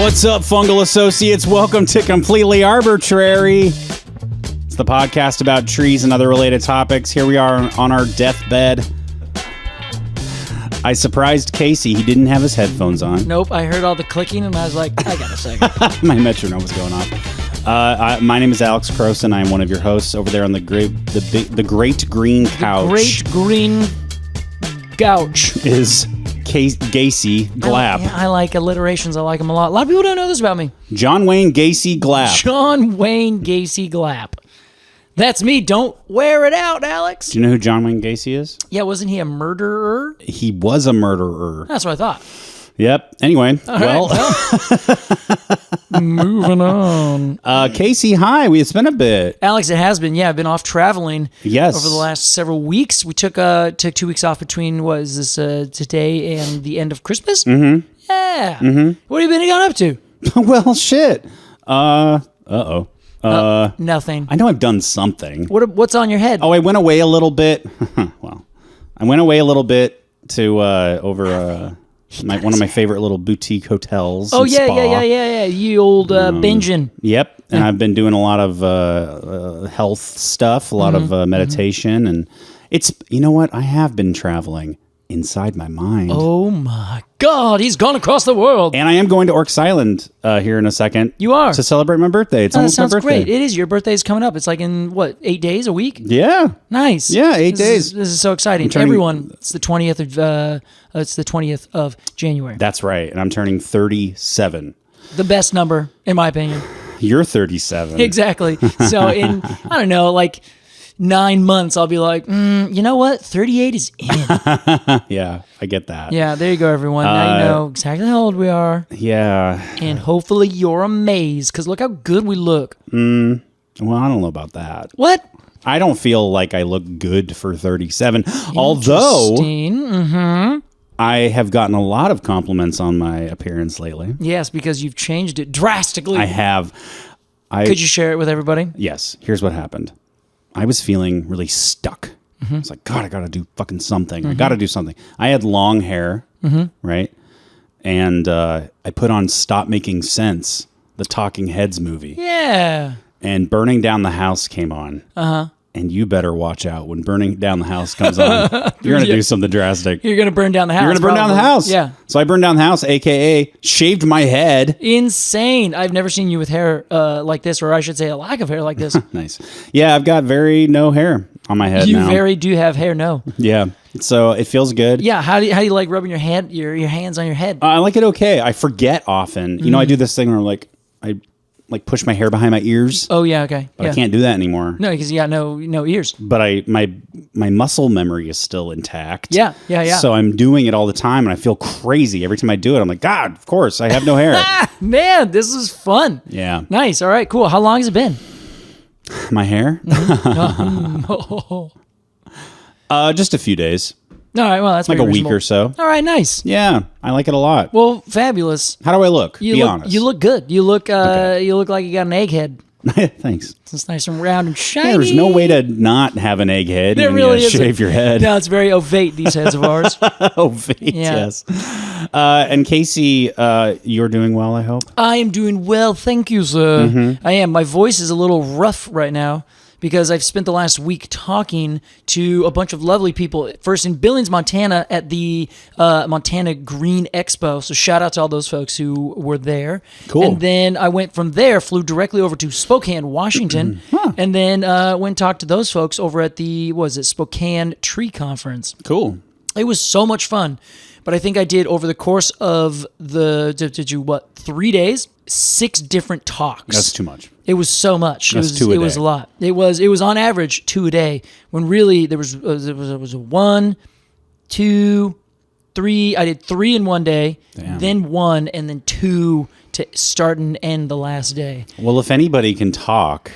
What's up, fungal associates? Welcome to Completely Arbortrary. It's the podcast about trees and other related topics. Here we are on our deathbed. I surprised Casey. He didn't have his headphones on. Nope, I heard all the clicking and I was like, I got a second. My metronome was going off. My name is Alex Crowson. I am one of your hosts over there on the great green couch. Great green gouch. Is Gacy Clapp. I like alliterations. I like them a lot. A lot of people don't know this about me. John Wayne Gacy Clapp. John Wayne Gacy Clapp. That's me. Don't wear it out, Alex. Do you know who John Wayne Gacy is? Yeah, wasn't he a murderer? He was a murderer. That's what I thought. Yep. Anyway, well. Moving on. Casey, hi. It's been a bit. Alex, it has been. Yeah, I've been off traveling. Yes. Over the last several weeks. We took 2 weeks off between, today and the end of Christmas? Mm-hmm. Yeah. Mm-hmm. What have you been up to? Well, shit. Uh-oh. Nothing. I know I've done something. What's on your head? Oh, I went away a little bit. Well, I went away a little bit to over one of my favorite little boutique hotels. Oh, yeah. You old binging. Yep. And I've been doing a lot of health stuff, a lot of meditation. And it's, you know what? I have been traveling inside my mind. Oh, my God. He's gone across the world. And I am going to Orcs Island here in a second. You are? To celebrate my birthday. It's almost my birthday. That sounds great. It is. Your birthday's coming up. It's like in, 8 days, a week? Yeah. Nice. Yeah, 8 days. This is so exciting. Everyone, it's the 20th of January. That's right. And I'm turning 37. The best number, in my opinion. You're 37. Exactly. So in, 9 months, I'll be like, you know what? 38 is in. Yeah, I get that. Yeah, there you go, everyone. Now you know exactly how old we are. Yeah. And hopefully you're amazed, because look how good we look. Well, I don't know about that. What? I don't feel like I look good for 37. Although, I have gotten a lot of compliments on my appearance lately. Yes, because you've changed it drastically. I have. Could you share it with everybody? Yes. Here's what happened. I was feeling really stuck. I was like, God, I got to do fucking something. I got to do something. I had long hair, right? And I put on Stop Making Sense, the Talking Heads movie. Yeah. And Burning Down the House came on. And you better watch out when Burning Down the House comes on. You're going to do something drastic. You're going to burn down the house. You're going to burn down the house. Yeah. So I burned down the house, a.k.a. shaved my head. Insane. I've never seen you with hair like this, or I should say a lack of hair like this. Nice. Yeah, I've got no hair on my head now. You do have hair, no. Yeah. So it feels good. Yeah. How do you like rubbing your hands on your head? I like it okay. I forget often. You know, I do this thing where I push my hair behind my ears. Oh yeah, okay. But I can't do that anymore. No, because you got no ears. But my muscle memory is still intact. Yeah. So I'm doing it all the time, and I feel crazy every time I do it. I'm like, God, of course, I have no hair. Man, this is fun. Yeah. Nice. All right, cool. How long has it been? My hair? Just a few days. All right, well, that's like a reasonable. week or so. All right, nice. Yeah, I like it a lot. Well, fabulous. How do I look? Be honest. You look good. You look you look like you got an egghead. Thanks. It's nice and round and shiny. Yeah, there's no way to not have an egghead when really you shave your head. No, it's very ovate, these heads of ours. Ovate, yes. And Casey, you're doing well, I hope? I am doing well, thank you, sir. I am. My voice is a little rough right now, because I've spent the last week talking to a bunch of lovely people. First in Billings, Montana at the Montana Green Expo. So shout out to all those folks who were there. Cool. And then I went from there, flew directly over to Spokane, Washington, and then went and talked to those folks over at the, Spokane Tree Conference. Cool. It was so much fun. But I think I did over the course of 3 days, 6 different talks. That's too much. It was so much. That's 2 a day. It was a lot. It was on average 2 a day. When really there was a 1, 2, 3. I did 3 in one day, then 1, and then 2 to start and end the last day. Well, if anybody can talk,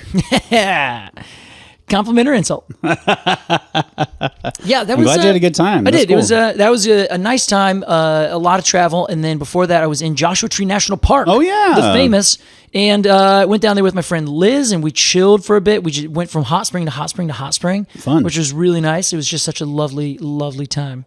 compliment or insult? Yeah, that I'm was. glad you had a good time. I did. Cool. It was that was a nice time. A lot of travel, and then before that, I was in Joshua Tree National Park. Oh yeah, the famous. And went down there with my friend Liz, and we chilled for a bit. We just went from hot spring to hot spring to hot spring, Fun, which was really nice. It was just such a lovely, lovely time.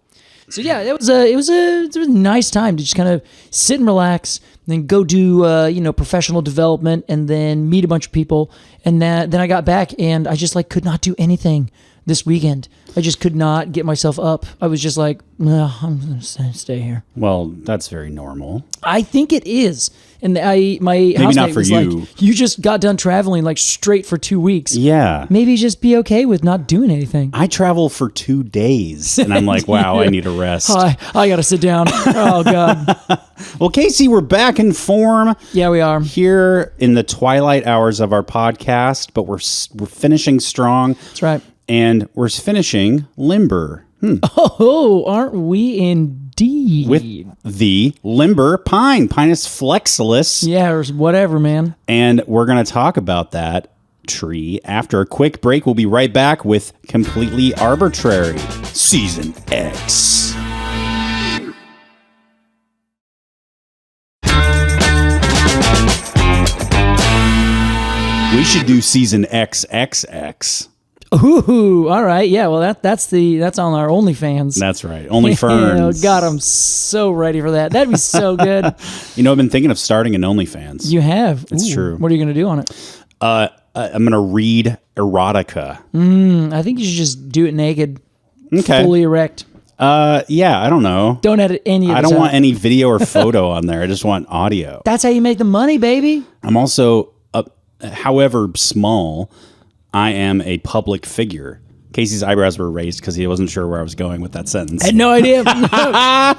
So yeah, it was a nice time to just kind of sit and relax, and then go do professional development, and then meet a bunch of people. And then I got back, and I just could not do anything this weekend. I just could not get myself up. I was just like, no, I'm going to stay here. Well, that's very normal. I think it is. And my housemate not for was you. like, you just got done traveling straight for 2 weeks. Yeah. Maybe just be okay with not doing anything. I travel for 2 days, and I'm like, wow, I need a rest. I got to sit down. Oh, God. Well, Casey, we're back in form. Yeah, we are. Here in the twilight hours of our podcast, but we're finishing strong. That's right. And we're finishing limber. Oh, aren't we indeed? With the limber pine, Pinus flexilis. Yeah, or whatever, man. And we're going to talk about that tree after a quick break. We'll be right back with Completely Arbortrary, Season X. We should do Season XXX. Ooh, all right. Yeah, well, that's on our OnlyFans. That's right. Only Ferns. Oh, God, I'm so ready for that. That'd be so good. I've been thinking of starting an OnlyFans. You have? It's Ooh, true. What are you going to do on it? I'm going to read erotica. I think you should just do it naked. Okay. Fully erect. Yeah, I don't know. Don't edit any of I don't want any video or photo on there. I just want audio. That's how you make the money, baby. I'm also, however small, I am a public figure. Casey's eyebrows were raised because he wasn't sure where I was going with that sentence. I had no idea.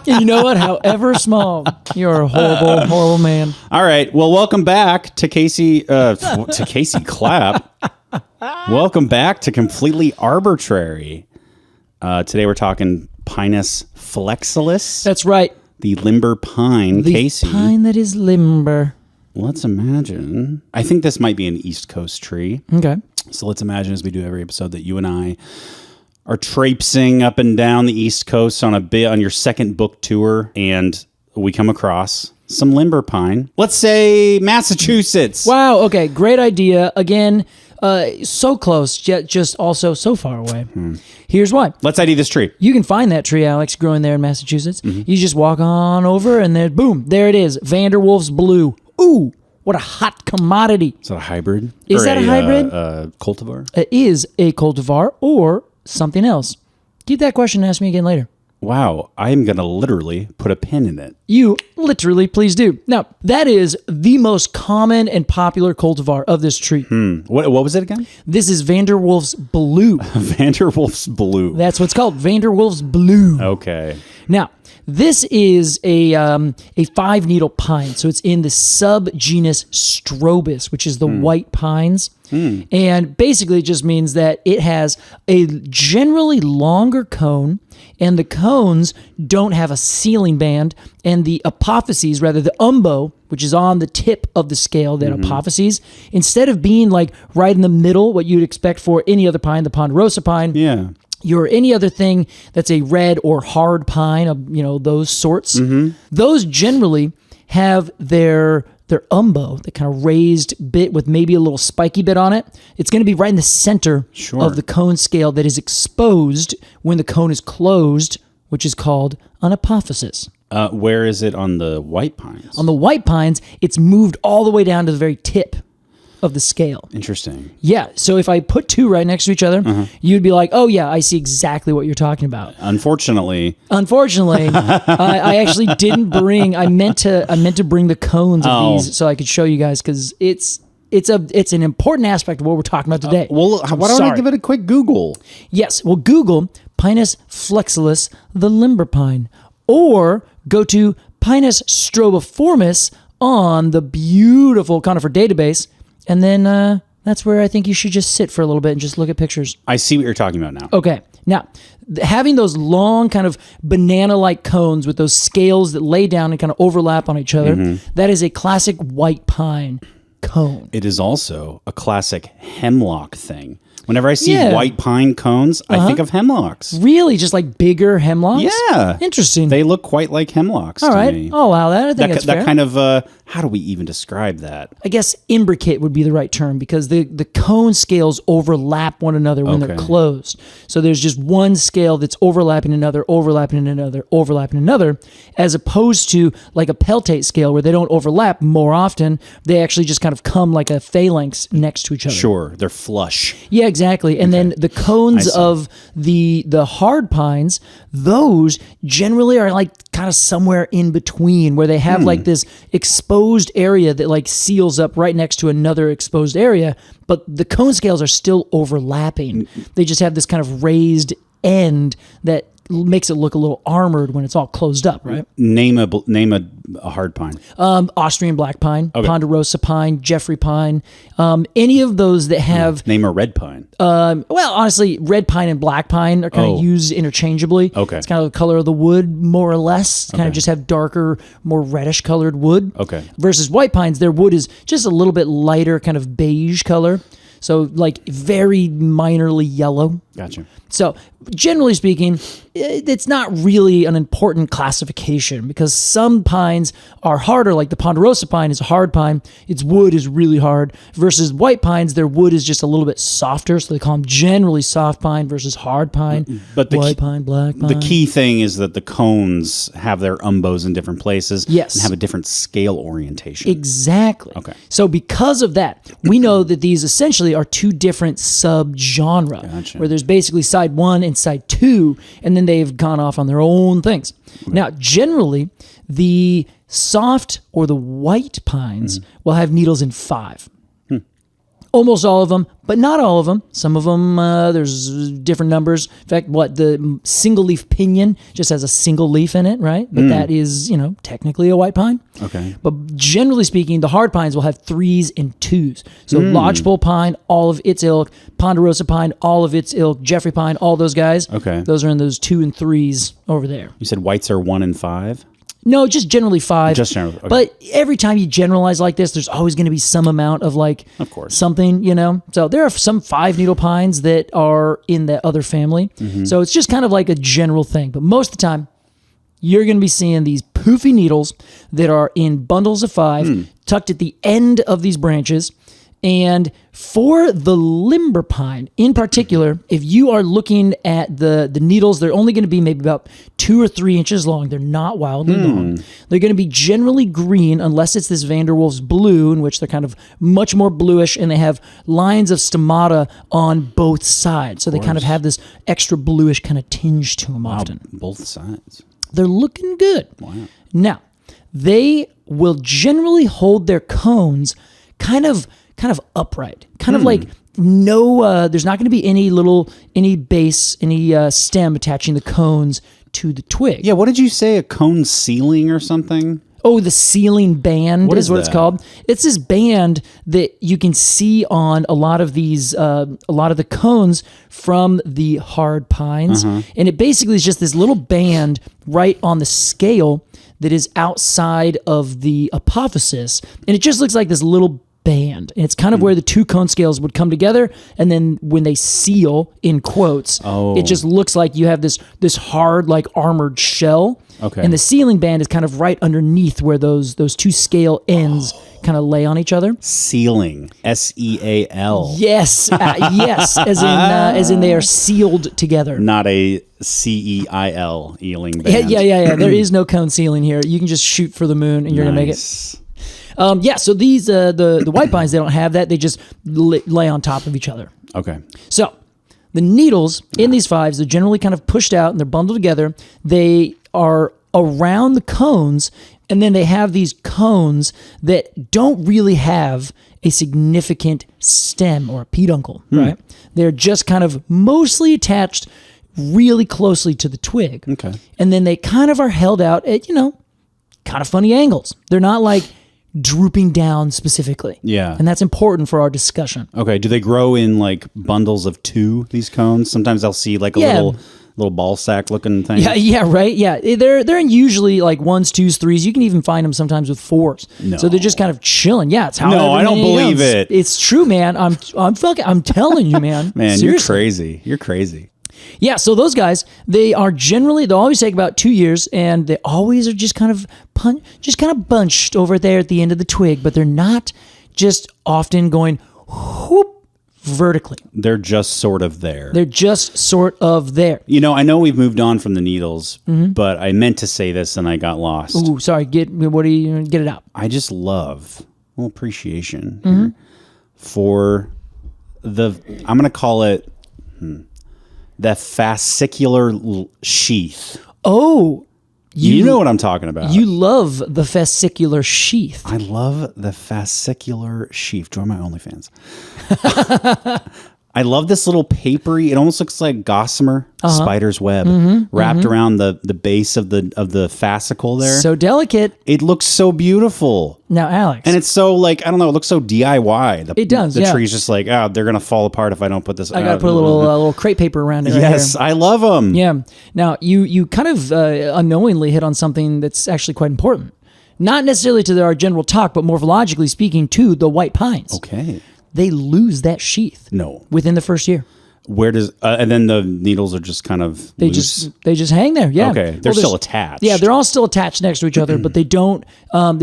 You know what? However small, you're a horrible, horrible man. All right. Well, welcome back to Casey Clapp. Welcome back to Completely Arbortrary. Today we're talking Pinus flexilis. That's right. The limber pine, Casey. The pine that is limber. Let's imagine. I think this might be an East Coast tree. Okay. So let's imagine, as we do every episode, that you and I are traipsing up and down the East Coast on your second book tour, and we come across some limber pine. Let's say Massachusetts. Wow. Okay. Great idea. Again, so close, yet just also so far away. Here's why. Let's ID this tree. You can find that tree, Alex, growing there in Massachusetts. Mm-hmm. You just walk on over, and then boom, there it is. Vanderwolf's Blue. Ooh. What a hot commodity. Is that a hybrid? Is that a hybrid? Cultivar? It is a cultivar or something else. Keep that question and ask me again later. Wow, I am going to literally put a pin in it. You literally please do. Now, that is the most common and popular cultivar of this tree. What was it again? This is Vanderwolf's Blue. Vanderwolf's Blue. That's what's called, Vanderwolf's Blue. Okay. Now, this is a 5-needle pine, so it's in the subgenus Strobus, which is the white pines. And basically it just means that it has a generally longer cone, and the cones don't have a ceiling band, and the apophyses, rather the umbo, which is on the tip of the scale, that apophyses, instead of being right in the middle, what you'd expect for any other pine, the ponderosa pine. Yeah. Or any other thing that's a red or hard pine, those sorts. Those generally have their umbo, the kind of raised bit with maybe a little spiky bit on it. It's going to be right in the center of the cone scale that is exposed when the cone is closed, which is called an apophysis. Where is it on the white pines? On the white pines, it's moved all the way down to the very tip of the scale. Interesting. Yeah, so if I put two right next to each other, you'd be like, oh yeah, I see exactly what you're talking about. Unfortunately, I actually didn't bring. I meant to bring the cones of these so I could show you guys, because it's an important aspect of what we're talking about today. why don't I give it a quick Google? Yes, well, Google Pinus flexilis, the limber pine, or go to Pinus strobiformis on the beautiful conifer database. And then that's where I think you should just sit for a little bit and just look at pictures. I see what you're talking about now. Okay. Now, having those long kind of banana-like cones with those scales that lay down and kind of overlap on each other, that is a classic white pine cone. It is also a classic hemlock thing. Whenever I see white pine cones, I think of hemlocks. Really? Just like bigger hemlocks? Yeah. Interesting. They look quite like hemlocks All to right. me. Oh, wow. I think that's fair. That kind of, how do we even describe that? I guess imbricate would be the right term because the cone scales overlap one another when they're closed. So there's just one scale that's overlapping another, as opposed to like a peltate scale where they don't overlap more often. They actually just kind of come like a phalanx next to each other. Sure, they're flush. Yeah, exactly. And then the cones of the hard pines, those generally are like kind of somewhere in between where they have like this exposed area that like seals up right next to another exposed area, but the cone scales are still overlapping. They just have this kind of raised end that makes it look a little armored when it's all closed up, right? Name a hard pine. Austrian black pine, ponderosa pine, Jeffrey pine, any of those that have... Name a red pine. Well, honestly, red pine and black pine are kind of used interchangeably. Okay. It's kind of the color of the wood, more or less. Kind of just have darker, more reddish colored wood. Okay. Versus white pines, their wood is just a little bit lighter, kind of beige color. So like very minorly yellow. Gotcha. So generally speaking, it's not really an important classification because some pines are harder, like the ponderosa pine is a hard pine. Its wood is really hard versus white pines, their wood is just a little bit softer. So they call them generally soft pine versus hard pine. But the white pine, black pine. The key thing is that the cones have their umbos in different places and have a different scale orientation. Exactly. Okay. So because of that, we know that these essentially are two different subgenre where there's basically side one and side two, and then they've gone off on their own things. Okay. Now, generally, the soft or the white pines will have needles in 5. Almost all of them, but not all of them. Some of them, there's different numbers. In fact, the single leaf pinyon just has a single leaf in it, right? But that is, technically a white pine. Okay. But generally speaking, the hard pines will have 3s and 2s. So lodgepole pine, all of its ilk, ponderosa pine, all of its ilk, Jeffrey pine, all those guys. Okay. Those are in those 2 and 3s over there. You said whites are 1 and 5? No, just generally 5. Just generally. Okay. But every time you generalize like this, there's always going to be some amount of something, So there are some 5-needle pines that are in that other family. So it's just kind of like a general thing. But most of the time, you're going to be seeing these poofy needles that are in bundles of 5 tucked at the end of these branches. And for the limber pine in particular, if you are looking at the needles, they're only going to be maybe about 2 or 3 inches long. They're not wildly long. They're going to be generally green unless it's this Vanderwolf's blue, in which they're kind of much more bluish, and they have lines of stomata on both sides. So they kind of have this extra bluish kind of tinge to them often. Both sides. They're looking good. Wow. Now, they will generally hold their cones kind of upright, kind of like there's not going to be any base, any stem attaching the cones to the twig. Yeah, what did you say? A cone ceiling or something? Oh, the ceiling band is what it's called. It's this band that you can see on a lot of these, a lot of the cones from the hard pines. And it basically is just this little band right on the scale that is outside of the apophysis. And it just looks like this little band. And it's kind of where the 2 cone scales would come together, and then when they seal, in quotes, it just looks like you have this hard, like armored shell. Okay. And the sealing band is kind of right underneath where those 2 scale ends kind of lay on each other. Sealing. SEAL. Yes. Yes. As in they are sealed together. Not a CEIL, ealing band. Yeah. There is no cone sealing here. You can just shoot for the moon and you're going to make it. So these the white pines, they don't have that. They just lay on top of each other. Okay. So the needles in these 5s, they're generally kind of pushed out and they're bundled together. They are around the cones, and then they have these cones that don't really have a significant stem or a peduncle, right? They're just kind of mostly attached really closely to the twig. Okay. And then they kind of are held out at, kind of funny angles. They're not like drooping down specifically. Yeah. And that's important for our discussion. Okay. Do they grow in like bundles of 2, these cones? Sometimes I'll see like a little little ball sack looking thing. Yeah, right. Yeah, they're in usually like 1s, 2s, 3s. You can even find them sometimes with 4s. No. So they're just kind of chilling. Yeah, it's how. No, I don't believe it. It's true, man. I'm telling you, man. Man, Seriously. you're crazy. You're crazy. Yeah, so those guys, they'll always take about 2 years, and they always are just kind of bunched over there at the end of the twig, but they're not just often going whoop vertically. They're just sort of there. They're just sort of there. You know, I know we've moved on from the needles, but I meant to say this and I got lost. Ooh, sorry. Get it out. I just love a little appreciation here for I'm going to call it the fascicular sheath. Oh, you know what I'm talking about. You love the fascicular sheath. I love the fascicular sheath. Join my OnlyFans. I love this little papery. It almost looks like gossamer spider's web wrapped around the base of the fascicle there. So delicate. It looks so beautiful. Now, Alex. And it's so like, I don't know, it looks so DIY. It does, The tree's just like, they're going to fall apart if I don't put this. I got to put a little crepe paper around it. Yes, right I love them. Yeah. Now, you kind of unknowingly hit on something that's actually quite important. Not necessarily to our general talk, but morphologically speaking to the white pines. Okay. They lose that sheath. No. Within the first year. Where does and then the needles are just kind of loose? They just hang there. Yeah. Okay. They're still attached. Yeah, they're all still attached next to each other, but they don't have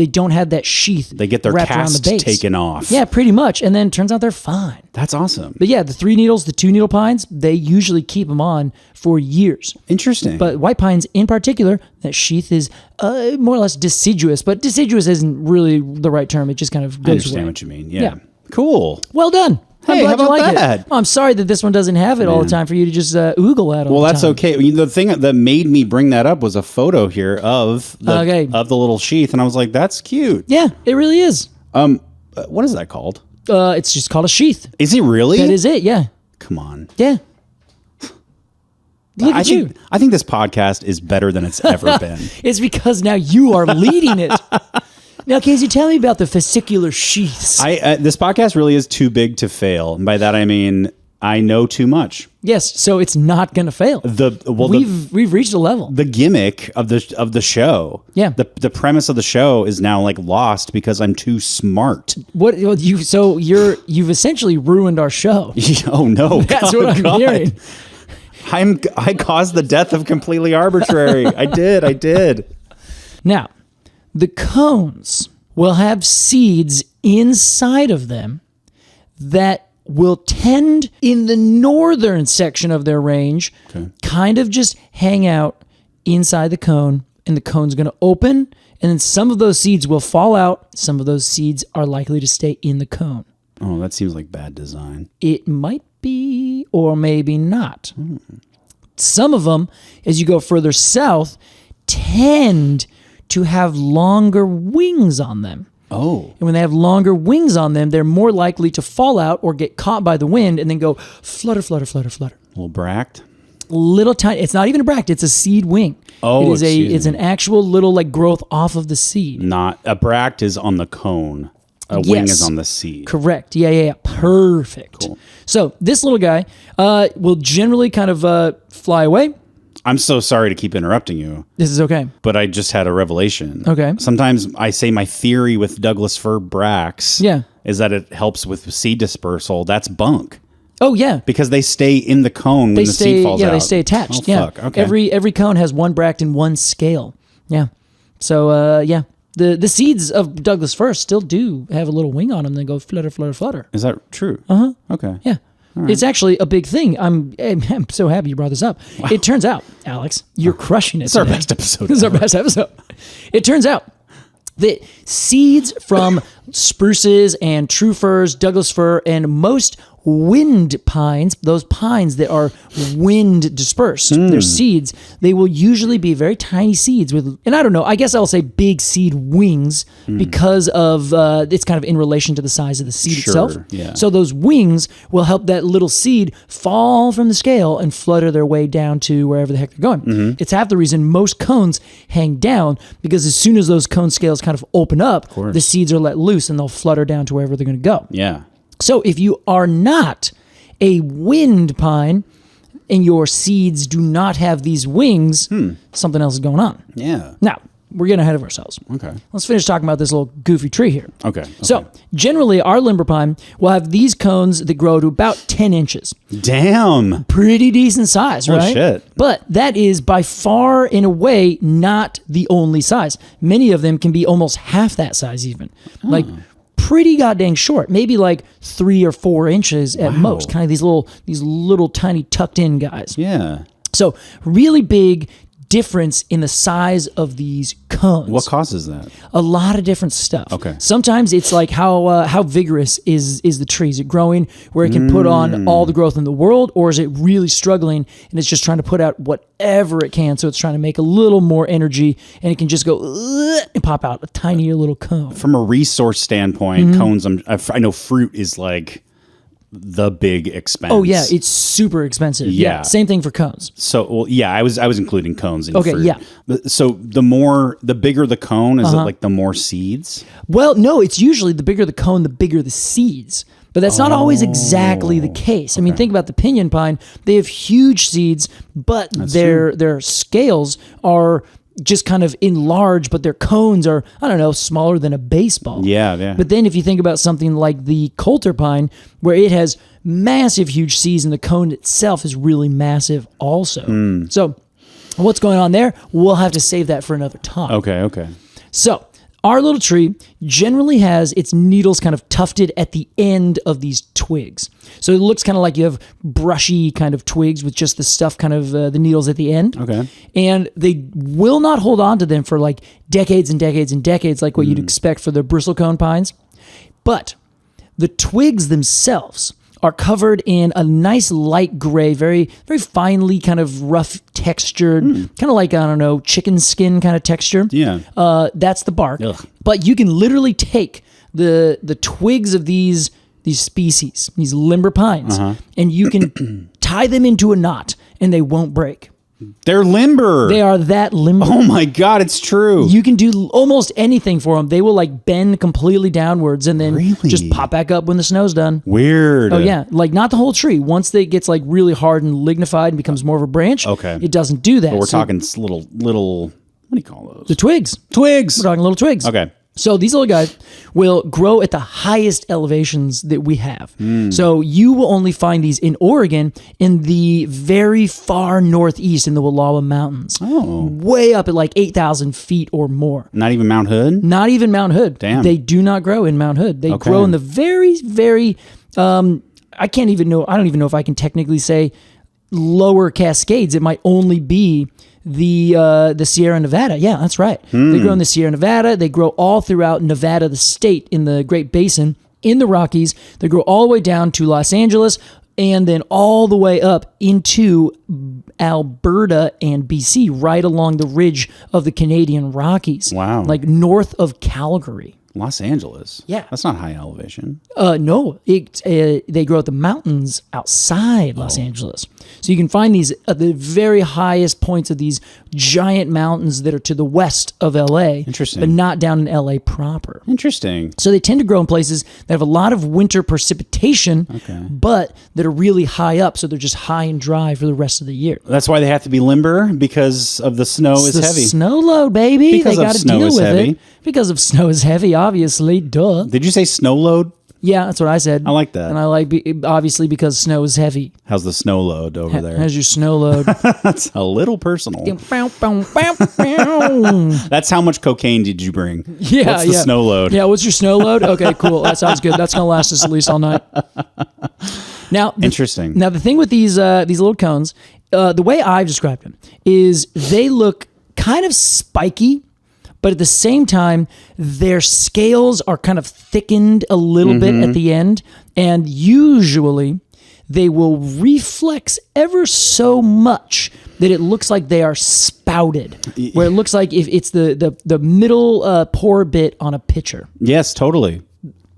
that sheath. They get their wrapped around cast the base. taken off. Yeah, pretty much. And then it turns out they're fine. That's awesome. But yeah, the 3 needles, the 2 needle pines, they usually keep them on for years. Interesting. But white pines in particular, that sheath is more or less deciduous, but deciduous isn't really the right term. It just kind of goes I understand away. what you mean. Yeah. Cool. Well done. I'm Hey, glad how you about like that? it. Well, I'm sorry that this one doesn't have it all the time for you to just oogle at all Well, the that's time. okay. I mean, the thing that made me bring that up was a photo here of the little sheath, and I was like, "That's cute." Yeah, it really is. What is that called? It's just called a sheath. Is it really? That is it, yeah. Come on. Yeah. Look at you. I think this podcast is better than it's ever been. It's because now you are leading it. Now, Casey, tell me about the fascicular sheaths. This podcast really is too big to fail. And by that, I mean, I know too much. Yes, so it's not going to fail. We've reached a level. The gimmick of the show. Yeah. The premise of the show is now like lost because I'm too smart. You've essentially ruined our show. Oh no. That's what I'm hearing. I caused the death of completely arbitrary. I did. Now, the cones will have seeds inside of them that will tend in the northern section of their range, kind of just hang out inside the cone, and the cone's going to open, and then some of those seeds will fall out. Some of those seeds are likely to stay in the cone. Oh, that seems like bad design. It might be, or maybe not. Some of them, as you go further south, tend to have longer wings on them. Oh. And when they have longer wings on them, they're more likely to fall out or get caught by the wind and then go flutter, flutter, flutter, flutter. A little bract? Little tiny. It's not even a bract. It's a seed wing. Oh, it's an actual little like growth off of the seed. Not a bract is on the cone. A wing is on the seed. Correct. Yeah. Perfect. Cool. So this little guy will generally kind of fly away. I'm so sorry to keep interrupting you. This is okay. But I just had a revelation. Okay. Sometimes I say my theory with Douglas fir bracts is that it helps with seed dispersal. That's bunk. Oh, yeah. Because they stay in the cone when the seed falls out. Yeah, they stay attached. Oh, fuck. Okay. Every cone has one bract and one scale. Yeah. So, The seeds of Douglas fir still do have a little wing on them that go flutter, flutter, flutter. Is that true? Uh-huh. Okay. Yeah. Right. It's actually a big thing. I'm so happy you brought this up. Wow. It turns out, Alex, you're crushing it. It's our best episode. This is our best episode. It turns out that seeds from spruces and true firs, Douglas fir, and most wind pines, those pines that are wind dispersed, their seeds, they will usually be very tiny seeds with, and I don't know, I guess I'll say big seed wings because of, it's kind of in relation to the size of the seed itself. Yeah. So those wings will help that little seed fall from the scale and flutter their way down to wherever the heck they're going. It's half the reason most cones hang down, because as soon as those cone scales kind of open up, the seeds are let loose and they'll flutter down to wherever they're going to go. Yeah. So if you are not a wind pine, and your seeds do not have these wings, something else is going on. Yeah. Now, we're getting ahead of ourselves. Okay. Let's finish talking about this little goofy tree here. Okay. So, generally, our limber pine will have these cones that grow to about 10 inches. Damn. Pretty decent size, Oh, right? shit. But that is by far, in a way, not the only size. Many of them can be almost half that size even. Like, pretty goddamn short. Maybe like 3 or 4 inches at most. Kind of these little tiny tucked in guys. Yeah. So, really big difference in the size of these cones. What causes that? A lot of different stuff. Okay. Sometimes it's like how vigorous is the tree? Is it growing where it can put on all the growth in the world, or is it really struggling and it's just trying to put out whatever it can? So it's trying to make a little more energy, and it can just go and pop out a tinier little cone. From a resource standpoint, cones. I know fruit is like the big expense. Oh yeah, it's super expensive. Yeah. Same thing for cones. So, well, yeah, I was including cones in Okay, fruit. yeah. So the bigger the cone, is it like the more seeds? Well, no, it's usually the bigger the cone, the bigger the seeds. But that's not always exactly the case. I mean, think about the pinyon pine. They have huge seeds, but their scales are just kind of enlarged, but their cones are, I don't know, smaller than a baseball. Yeah, yeah. But then if you think about something like the coulter pine, where it has massive, huge seeds, and the cone itself is really massive also. So what's going on there? We'll have to save that for another time. Okay. So our little tree generally has its needles kind of tufted at the end of these twigs. So it looks kind of like you have brushy kind of twigs with just the stuff kind of the needles at the end. Okay. And they will not hold on to them for like decades and decades and decades like what you'd expect for the bristlecone pines. But the twigs themselves are covered in a nice light gray, very, very finely kind of rough textured, kind of like, I don't know, chicken skin kind of texture. Yeah. That's the bark. Ugh. But you can literally take the twigs of these species, these limber pines, and you can tie them into a knot and they won't break. They're limber. They are that limber. Oh my God, it's true. You can do almost anything for them. They will like bend completely downwards and then Really? just pop back up when the snow's done. Weird. Oh yeah, like not the whole tree. Once it gets like really hard and lignified and becomes more of a branch, Okay. it doesn't do that. But we're So talking little, what do you call those? the twigs. Twigs. We're talking little twigs. Okay. So these little guys will grow at the highest elevations that we have. So you will only find these in Oregon in the very far northeast in the Wallowa Mountains. Oh. Way up at like 8,000 feet or more. Not even Mount Hood? Not even Mount Hood. Damn. They do not grow in Mount Hood. They Okay. grow in the very, very, I don't even know if I can technically say lower Cascades. It might only be the Sierra Nevada. Yeah, that's right. They grow in the Sierra Nevada. They grow all throughout Nevada, the state, in the Great Basin, in the Rockies. They grow all the way down to Los Angeles and then all the way up into Alberta and BC, right along the ridge of the Canadian Rockies. Wow. Like north of Calgary. Los Angeles. Yeah. That's not high elevation. No, they grow at the mountains outside Los Angeles. So you can find these at the very highest points of these giant mountains that are to the west of LA. Interesting. But not down in LA proper. Interesting. So they tend to grow in places that have a lot of winter precipitation, but that are really high up. So they're just high and dry for the rest of the year. That's why they have to be limber, because of the snow is the heavy. Snow load, baby. Because they of got to snow deal is with heavy. it. Because of snow is heavy, obviously. Duh. Did you say snow load? Yeah, that's what I said. I like that. And I like, obviously, because snow is heavy. How's the snow load over there? How's your snow load? That's a little personal. Yeah, That's how much cocaine did you bring? What's the snow load? Yeah, what's your snow load? Okay, cool. That sounds good. That's going to last us at least all night. Now, Interesting. Now, the thing with these little cones, the way I've described them is they look kind of spiky, but at the same time, their scales are kind of thickened a little bit at the end, and usually they will reflex ever so much that it looks like they are spouted, where it looks like if it's the middle pour bit on a pitcher. Yes, totally.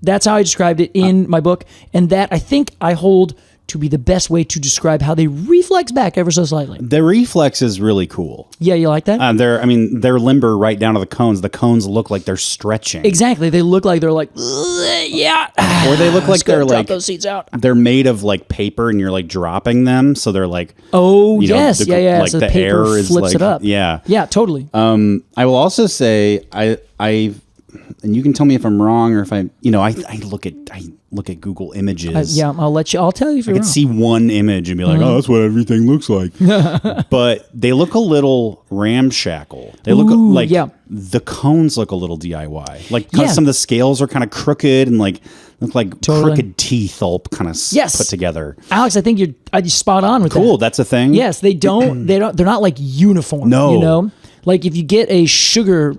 That's how I described it in my book, and that I think I hold to be the best way to describe how they reflex back ever so slightly. The reflex is really cool. Yeah, you like that? They're limber right down to the cones. The cones look like they're stretching. Exactly. They look like they're like, yeah. Or they look like they're drop like those seeds out. They're made of like paper, and you're like dropping them, so they're like. Oh yes, Like so the paper air is flips like, it up. Yeah, totally. I will also say and you can tell me if I'm wrong or if I look at Google Images. I'll tell you if you're I wrong. could see one image and be like, oh, that's what everything looks like. But they look a little ramshackle. They look like the cones look a little DIY. Like some of the scales are kind of crooked and like look like crooked teeth all kind of put together. Alex, I think you're spot on with that. Cool, that's a thing. Yes, they're not like uniform. No. You know? Like if you get a sugar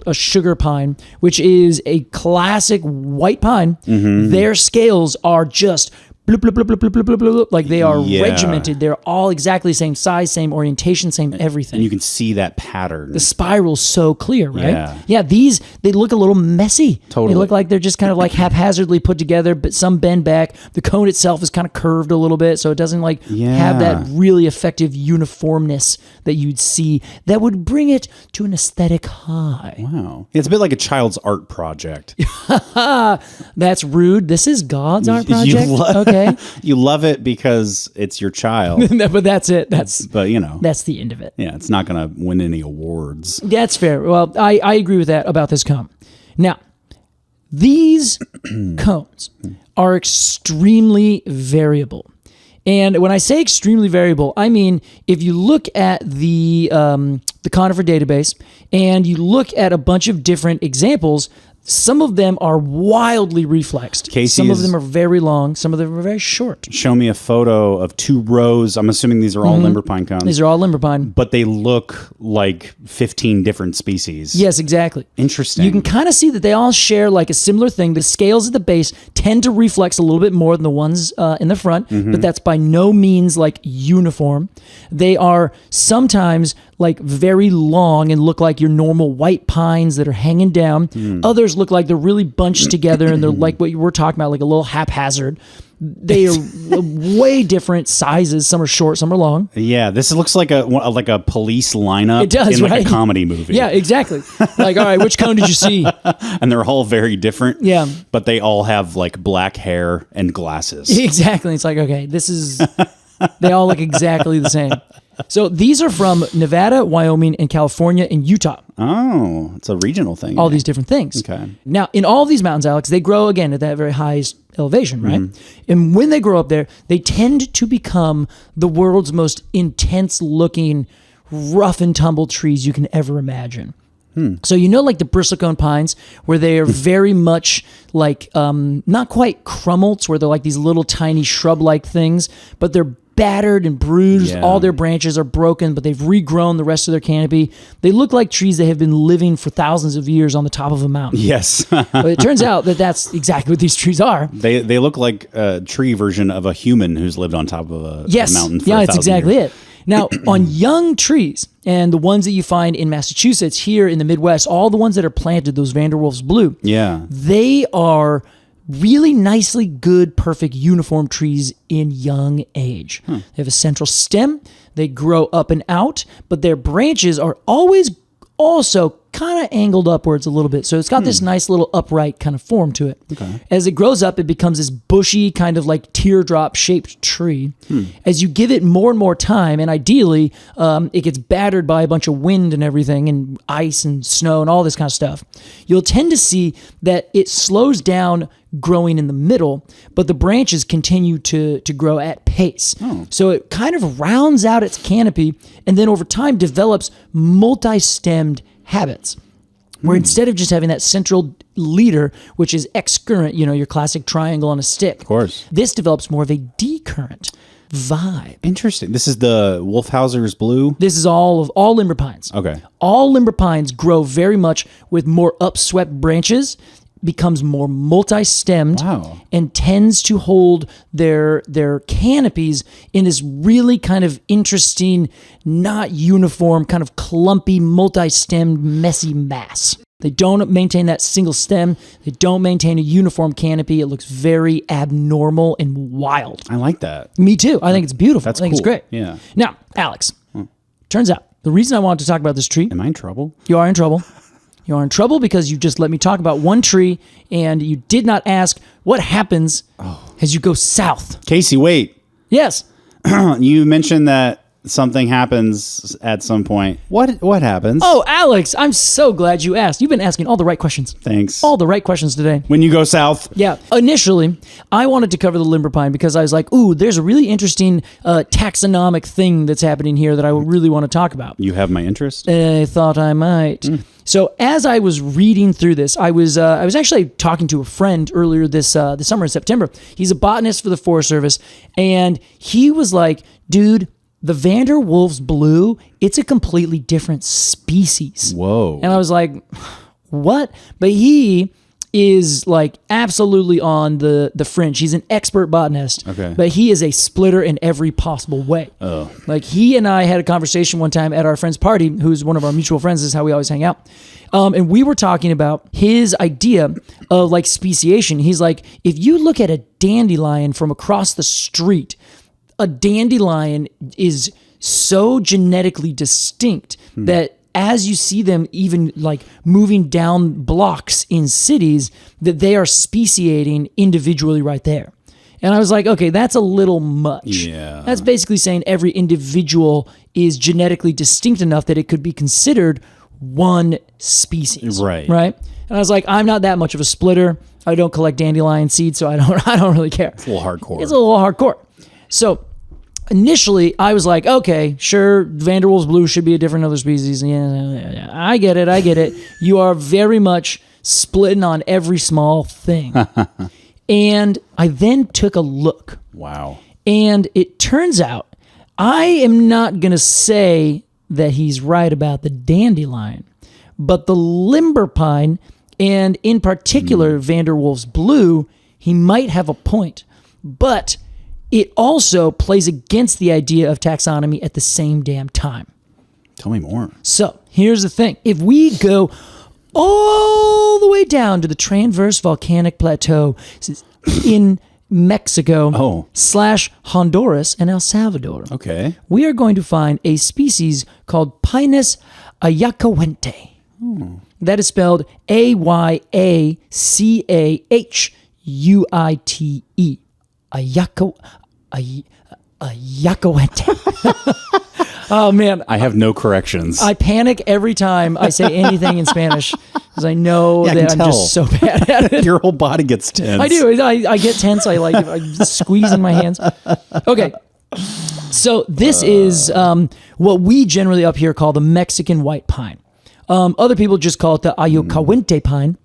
pine, which is a classic white pine, their scales are just bloop, bloop, bloop, bloop, bloop, bloop, bloop, bloop, like they are regimented. They're all exactly the same size, same orientation, same everything. And you can see that pattern. The spiral's so clear, right? Yeah. These, they look a little messy. Totally. They look like they're just kind of like haphazardly put together, but some bend back. The cone itself is kind of curved a little bit, so it doesn't like have that really effective uniformness that you'd see that would bring it to an aesthetic high. Wow. It's a bit like a child's art project. That's rude. This is God's art project. Okay. You love it because it's your child. But that's it. That's the end of it. Yeah, it's not going to win any awards. That's fair. Well, I agree with that about this cone. Now, these cones are extremely variable. And when I say extremely variable, I mean if you look at the conifer database and you look at a bunch of different examples, some of them are wildly reflexed. Some of them are very long. Some of them are very short. Show me a photo of 2 rows. I'm assuming these are all limber pine cones. These are all limber pine. But they look like 15 different species. Yes, exactly. Interesting. You can kind of see that they all share like a similar thing. The scales at the base tend to reflex a little bit more than the ones in the front, but that's by no means like uniform. They are sometimes like very long and look like your normal white pines that are hanging down. Others look like they're really bunched together and they're like what you were talking about, like a little haphazard. They are way different sizes. Some are short, some are long. Yeah, this looks like a police lineup. It does, in like a comedy movie. Yeah, exactly. Like, all right, which cone did you see? And they're all very different. Yeah. But they all have like black hair and glasses. Exactly. It's like, okay, they all look exactly the same. So these are from Nevada, Wyoming, and California, and Utah. Oh, it's a regional thing. All these different things. Okay. Now, in all of these mountains, Alex, they grow, again, at that very highest elevation, right? And when they grow up there, they tend to become the world's most intense-looking, rough and tumble trees you can ever imagine. So like the bristlecone pines, where they are very much like, not quite crummels, where they're like these little tiny shrub-like things, but they're battered and bruised. Yeah. All their branches are broken, but they've regrown the rest of their canopy. They look like trees that have been living for thousands of years on the top of a mountain. Yes. But it turns out that that's exactly what these trees are. They look like a tree version of a human who's lived on top of a mountain for 1,000 that's exactly years. it. Now, on young trees, and the ones that you find in Massachusetts, here in the Midwest, all the ones that are planted, those Vanderwolf's blue, they are really nicely good, perfect, uniform trees in young age. They have a central stem. They grow up and out, but their branches are always also kind of angled upwards a little bit. So it's got this nice little upright kind of form to it. Okay. As it grows up, it becomes this bushy kind of like teardrop shaped tree. As you give it more and more time, and ideally it gets battered by a bunch of wind and everything and ice and snow and all this kind of stuff, you'll tend to see that it slows down growing in the middle, but the branches continue to grow at pace. So it kind of rounds out its canopy and then over time develops multi-stemmed habits, where instead of just having that central leader, which is excurrent, your classic triangle on a stick, of course, this develops more of a decurrent vibe. Interesting. This is the Wolfhauser's blue? This is all limber pines. Okay. All limber pines grow very much with more upswept branches becomes more multi-stemmed Wow. and tends to hold their canopies in this really kind of interesting, not uniform, kind of clumpy, multi-stemmed, messy mass. They don't maintain that single stem. They don't maintain a uniform canopy. It looks very abnormal and wild. I like that. Me too. I think it's beautiful. That's I think it's cool. great. Yeah. Now, Alex, turns out the reason I wanted to talk about this tree, Am I in trouble? you are in trouble. You are in trouble because you just let me talk about one tree and you did not ask what happens as you go south. Casey, wait. Yes. You mentioned that something happens at some point. What happens? Oh, Alex, I'm so glad you asked. You've been asking all the right questions. Thanks. All the right questions today. When you go south. Yeah. Initially, I wanted to cover the limber pine because I was like, ooh, there's a really interesting taxonomic thing that's happening here that I really want to talk about. You have my interest? I thought I might. So as I was reading through this, I was actually talking to a friend earlier this summer in September. He's a botanist for the Forest Service, and he was like, dude, the Vanderwolf's blue, it's a completely different species. Whoa. And I was like, what? But he is like absolutely on the fringe. He's an expert botanist. Okay. But he is a splitter in every possible way. Oh. Like he and I had a conversation one time at our friend's party, who's one of our mutual friends. This is how we always hang out. And we were talking about his idea of like speciation. He's like, if you look at a dandelion from across the street, a dandelion is so genetically distinct that as you see them even like moving down blocks in cities, that they are speciating individually right there. And I was like, okay, that's a little much. Yeah. That's basically saying every individual is genetically distinct enough that it could be considered one species. Right. Right. And I was like, I'm not that much of a splitter. I don't collect dandelion seeds, so I don't really care. It's a little hardcore. It's a little hardcore. So initially, I was like, okay, sure, Vanderwolf's blue should be a different other species. Yeah, I get it. You are very much splitting on every small thing. And I then took a look. Wow. And it turns out I am not going to say that he's right about the dandelion, but the limber pine, and in particular Vanderwolf's blue, he might have a point. But it also plays against the idea of taxonomy at the same damn time. Tell me more. So here's the thing. If we go all the way down to the transverse volcanic plateau in Mexico / Honduras and El Salvador, Okay. we are going to find a species called Pinus ayacahuente. That is spelled Ayacahuite. Ayacahuente. Oh man, I have no corrections. I panic every time I say anything in Spanish because I know that I'm just so bad at it. Your whole body gets tense. I do. I get tense. I squeeze in my hands. Okay. So this is what we generally up here call the Mexican white pine. Other people just call it the Ayacahuente pine.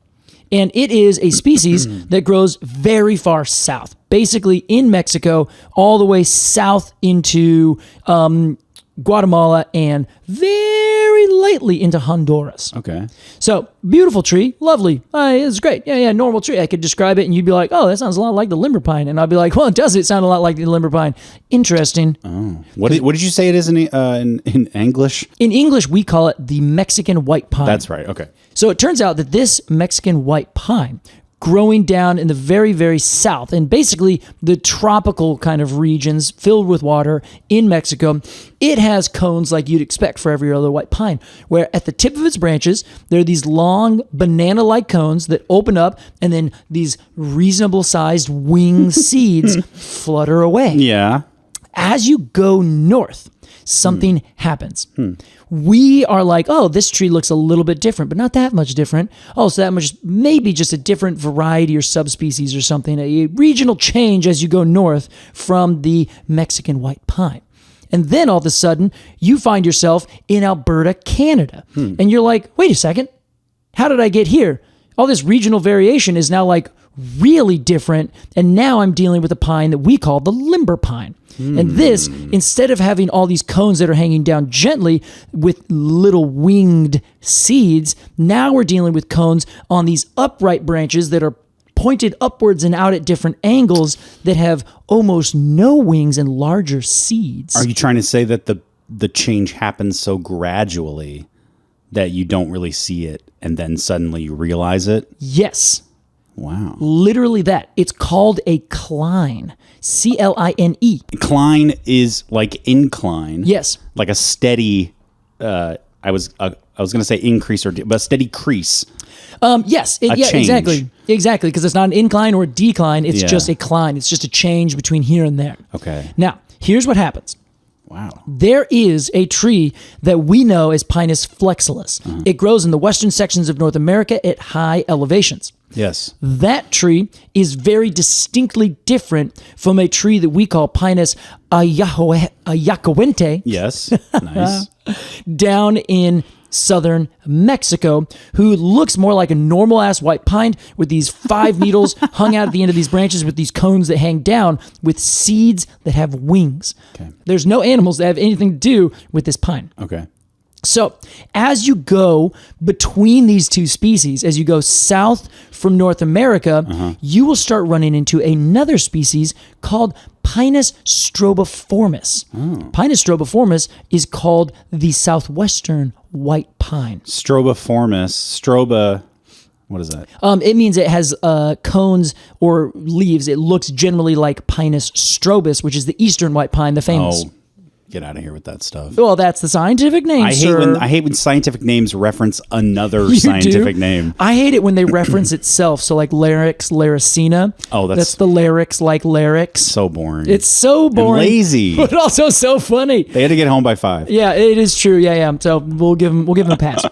And it is a species that grows very far south, basically in Mexico, all the way south into Guatemala and very lightly into Honduras. Okay. So, beautiful tree, lovely. It's great. Yeah, normal tree. I could describe it and you'd be like, oh, that sounds a lot like the limber pine. And I'd be like, well, it does. It sound a lot like the limber pine. Interesting. Oh. What did you say it is in English? In English, we call it the Mexican white pine. That's right. Okay. So it turns out that this Mexican white pine, growing down in the very, very south, and basically the tropical kind of regions filled with water in Mexico, it has cones like you'd expect for every other white pine, where at the tip of its branches, there are these long banana-like cones that open up, and then these reasonable-sized wing seeds flutter away. Yeah. As you go north, something happens. We are like, oh, this tree looks a little bit different, but not that much different. Oh, so that much, maybe just a different variety or subspecies or something, a regional change as you go north from the Mexican white pine. And then all of a sudden, you find yourself in Alberta, Canada. And you're like, wait a second, how did I get here? All this regional variation is now like really different. And now I'm dealing with a pine that we call the limber pine. And this, instead of having all these cones that are hanging down gently with little winged seeds, now we're dealing with cones on these upright branches that are pointed upwards and out at different angles that have almost no wings and larger seeds. Are you trying to say that the change happens so gradually that you don't really see it and then suddenly you realize it? Yes. Wow. Literally that. It's called a cline. C-L-I-N-E. Cline is like incline. Yes. Like a steady, I was going to say increase but a steady crease. Yes. Change. Exactly. Exactly. Because it's not an incline or a decline. It's just a cline. It's just a change between here and there. Okay. Now, here's what happens. Wow. There is a tree that we know as Pinus flexilis. It grows in the western sections of North America at high elevations. Yes. That tree is very distinctly different from a tree that we call Pinus ayacuente. Yes. Nice. Down in southern Mexico, who looks more like a normal-ass white pine with these 5 needles hung out at the end of these branches with these cones that hang down with seeds that have wings. Okay. There's no animals that have anything to do with this pine. Okay. So as you go between these two species, as you go south from North America, you will start running into another species called Pinus strobiformis. Pinus strobiformis is called the southwestern white pine. Stroba, what is that? It means it has cones or leaves. It looks generally like Pinus strobus, which is the eastern white pine, the famous. Oh, get out of here with that stuff. Well, that's the scientific name, I hate when scientific names reference another scientific name. I hate it when they reference itself. So like Larix, Laricina. Oh, that's the Larix, like Larix. So boring. It's so boring. And lazy. But also so funny. They had to get home by 5. Yeah, it is true. Yeah. So we'll give them a pass.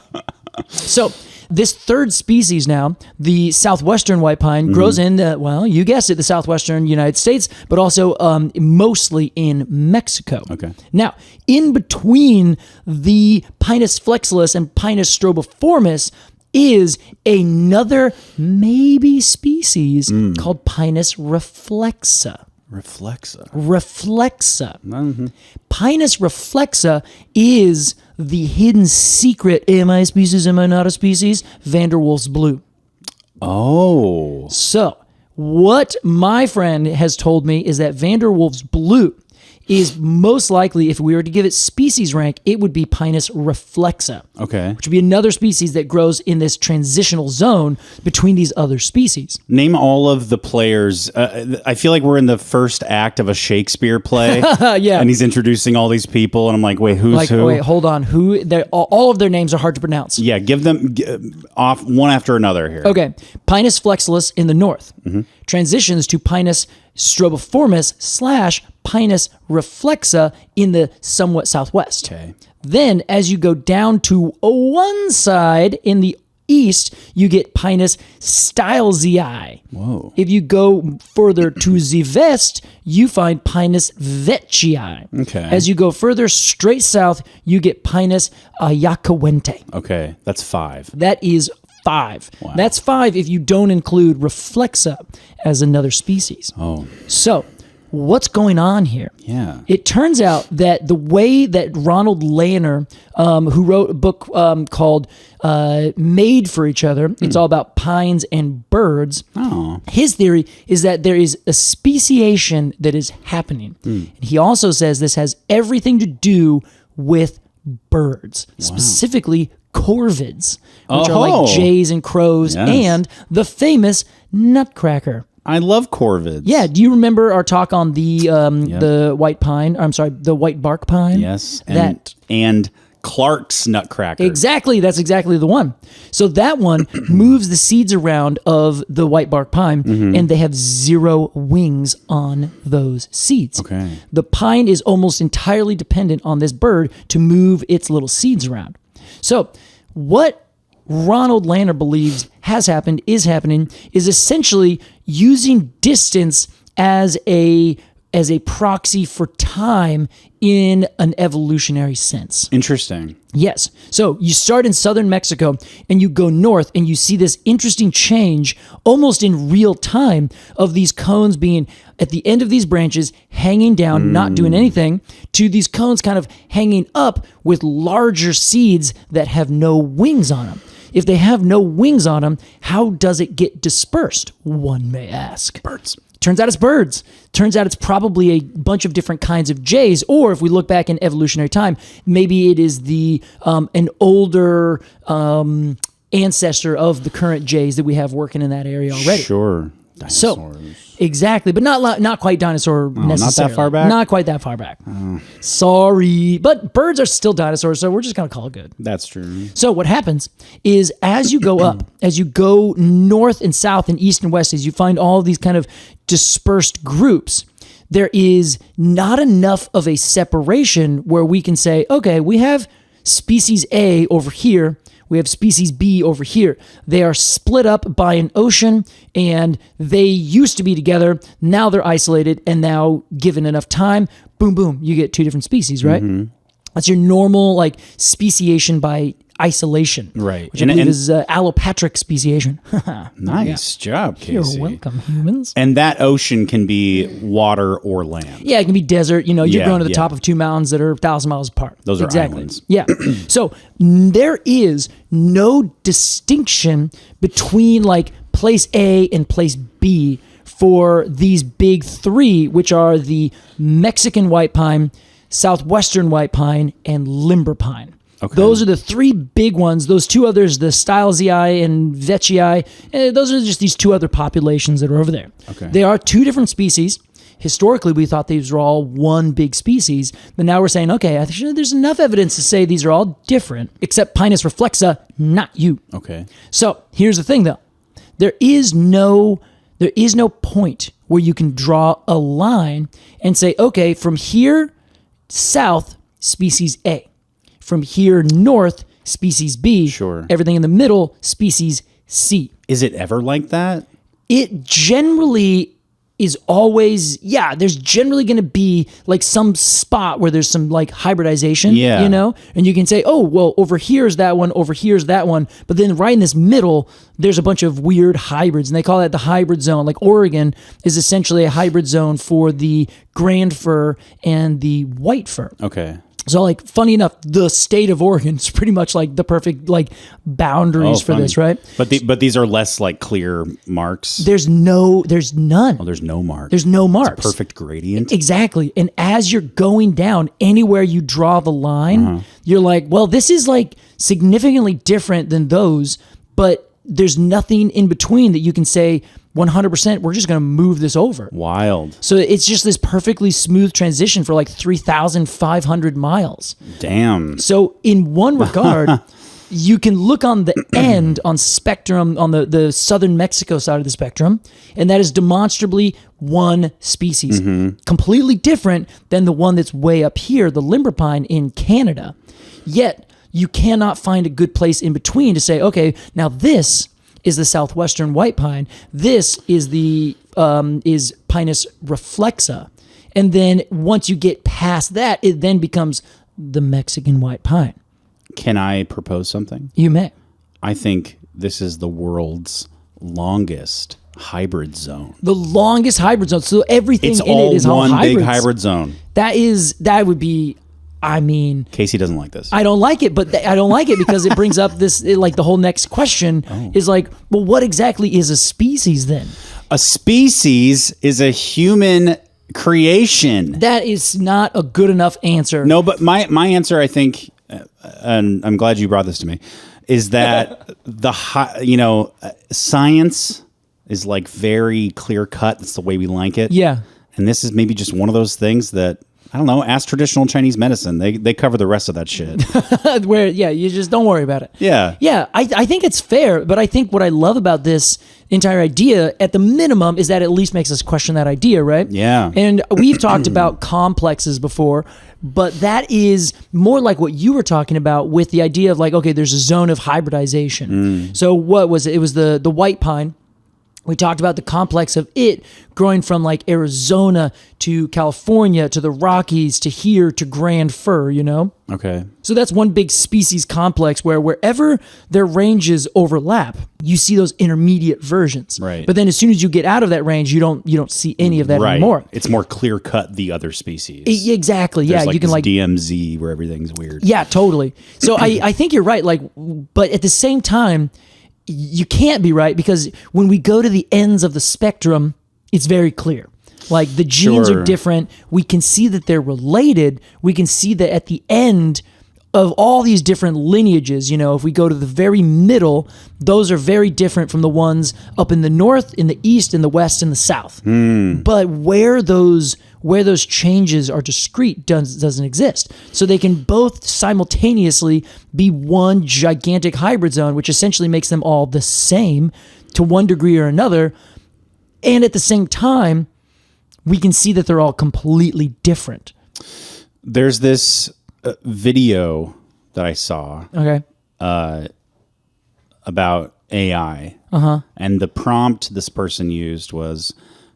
So this third species now, the southwestern white pine, grows in, you guessed it, the southwestern United States, but also mostly in Mexico. Okay. Now, in between the Pinus flexilis and Pinus strobiformis is another maybe species called Pinus reflexa. Reflexa. Pinus reflexa is the hidden secret. Am I a species? Am I not a species? Van der Waals blue. Oh. So what my friend has told me is that Van der Waals blue is most likely, if we were to give it species rank, it would be Pinus reflexa. Okay. Which would be another species that grows in this transitional zone between these other species. Name all of the players. I feel like we're in the first act of a Shakespeare play. Yeah. And he's introducing all these people, and I'm like, wait, who's who? Wait, hold on. Who? All of their names are hard to pronounce. Yeah, give them off one after another here. Okay. Pinus flexilis in the north transitions to Pinus strobiformis / Pinus reflexa in the somewhat southwest. Okay. Then, as you go down to one side in the east, you get Pinus stilesii. Whoa. If you go further to the west, you find Pinus veitchii. Okay. As you go further straight south, you get Pinus ayacuente. Okay, that's 5. That is 5. Wow. That's 5 if you don't include reflexa as another species. Oh. So, what's going on here? Yeah. It turns out that the way that Ronald Lanner, who wrote a book called Made for Each Other, it's all about pines and birds. Oh. His theory is that there is a speciation that is happening. And he also says this has everything to do with birds, specifically corvids, which are like jays and crows, and the famous nutcracker. I love corvids. Yeah. Do you remember our talk on the white pine? I'm sorry, the white bark pine? Yes. And Clark's nutcracker. Exactly. That's exactly the one. So that one moves the seeds around of the white bark pine, and they have 0 wings on those seeds. Okay. The pine is almost entirely dependent on this bird to move its little seeds around. So what Ronald Lanner believes has happened, is happening, is essentially using distance as a proxy for time in an evolutionary sense. Interesting. Yes. So you start in southern Mexico and you go north and you see this interesting change almost in real time of these cones being at the end of these branches hanging down, not doing anything, to these cones kind of hanging up with larger seeds that have no wings on them. If they have no wings on them, how does it get dispersed? One may ask. Birds. Turns out it's birds. Turns out it's probably a bunch of different kinds of jays. Or if we look back in evolutionary time, maybe it is the an older ancestor of the current jays that we have working in that area already. Sure. So exactly, but not quite dinosaur necessarily. Not that far back? Not quite that far back. Sorry. But birds are still dinosaurs, so we're just going to call it good. That's true. So what happens is as you go up, as you go north and south and east and west, as you find all these kind of dispersed groups, there is not enough of a separation where we can say, okay, we have species A over here, we have species B over here. They are split up by an ocean and they used to be together. Now they're isolated, and now given enough time, boom, boom, you get two different species, right? That's your normal like speciation by isolation. Right. Which I believe is allopatric speciation. Nice job, Casey. You're welcome, humans. And that ocean can be water or land. Yeah, it can be desert. You know, you're Yeah, going to the yeah. top of two mountains that are 1,000 miles apart. Those are exactly. islands. Yeah. So there is no distinction between like place A and place B for these big three, which are the Mexican white pine, southwestern white pine, and limber pine. Okay. Those are the three big ones. Those two others, the Stilesii and Veitchii, those are just these two other populations that are over there. Okay. They are two different species. Historically, we thought these were all one big species, but now we're saying, okay, I think there's enough evidence to say these are all different, except Pinus reflexa, not you. Okay. So here's the thing, though. There is no point where you can draw a line and say, okay, from here south, species A. From here north, species B. Sure. Everything in the middle, species C. Is it ever like that? It generally is always, there's generally going to be like some spot where there's some like hybridization, Yeah. you know? And you can say, oh, well, over here's that one, over here's that one. But then right in this middle, there's a bunch of weird hybrids, and they call that the hybrid zone. Like Oregon is essentially a hybrid zone for the grand fir and the white fir. Okay. So, like, funny enough, the state of Oregon is pretty much like the perfect like boundaries for funny. this, right? But these are less like clear marks. There's none. There's no mark. There's no marks. Perfect gradient. Exactly. And as you're going down, anywhere you draw the line, you're like, well, this is like significantly different than those, but there's nothing in between that you can say 100%, we're just going to move this over. Wild. So it's just this perfectly smooth transition for like 3,500 miles. Damn. So in one regard, you can look on the end on spectrum, on the southern Mexico side of the spectrum, and that is demonstrably one species. Completely different than the one that's way up here, the limber pine in Canada. Yet, you cannot find a good place in between to say, okay, now this is the southwestern white pine. This is the is Pinus reflexa. And then once you get past that, it then becomes the Mexican white pine. Can I propose something? You may. I think this is the world's longest hybrid zone. The longest hybrid zone. So everything It's in all it is all one hybrids. big hybrid zone. That would be, I mean, Casey doesn't like this. I don't like it, but I don't like it because it brings up this, like the whole next question is like, well, what exactly is a species then? A species is a human creation. That is not a good enough answer. No, but my answer, I think, and I'm glad you brought this to me, is that science is like very clear cut. That's the way we like it. Yeah. And this is maybe just one of those things that, I don't know, ask traditional Chinese medicine. They cover the rest of that shit. Where, you just don't worry about it. Yeah. Yeah, I think it's fair, but I think what I love about this entire idea, at the minimum, is that it at least makes us question that idea, right? Yeah. And we've talked about complexes before, but that is more like what you were talking about with the idea of like, okay, there's a zone of hybridization. So what was it? It was the white pine We talked about the complex of it growing from like Arizona to California to the Rockies to here to Grand Fir, you know? Okay. So that's one big species complex where wherever their ranges overlap, you see those intermediate versions. Right. But then as soon as you get out of that range, you don't see any of that anymore. It's more clear cut the other species. Exactly. There's Yeah. You can this like DMZ where everything's weird. Yeah, totally. So I think you're right. Like, but at the same time, you can't be right because when we go to the ends of the spectrum, it's very clear. Like the genes are different. We can see that they're related. We can see that at the end of all these different lineages, you know, if we go to the very middle, those are very different from the ones up in the north, in the east, in the west, and the south. But where those changes are discrete doesn't exist. So they can both simultaneously be one gigantic hybrid zone, which essentially makes them all the same to one degree or another. And at the same time, we can see that they're all completely different. There's this video that I saw about AI. And the prompt this person used was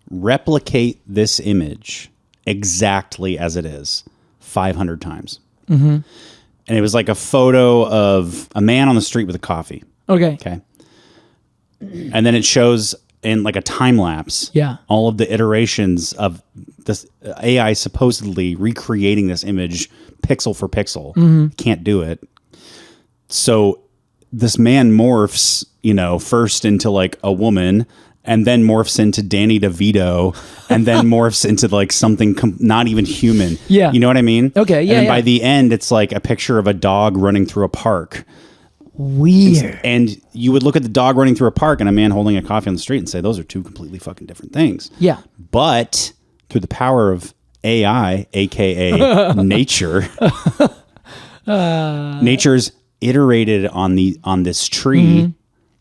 replicate this image exactly as it is 500 times. And it was like a photo of a man on the street with a coffee. Okay. And then it shows in like a time lapse all of the iterations of this AI supposedly recreating this image pixel for pixel. Can't do it. So this man morphs, you know, first into like a woman and then morphs into Danny DeVito and then morphs into like something not even human. Yeah. You know what I mean? Okay. Yeah. And by the end, it's like a picture of a dog running through a park. Weird. And you would look at the dog running through a park and a man holding a coffee on the street and say, those are two completely fucking different things. Yeah. But through the power of AI, aka nature, nature's iterated on this tree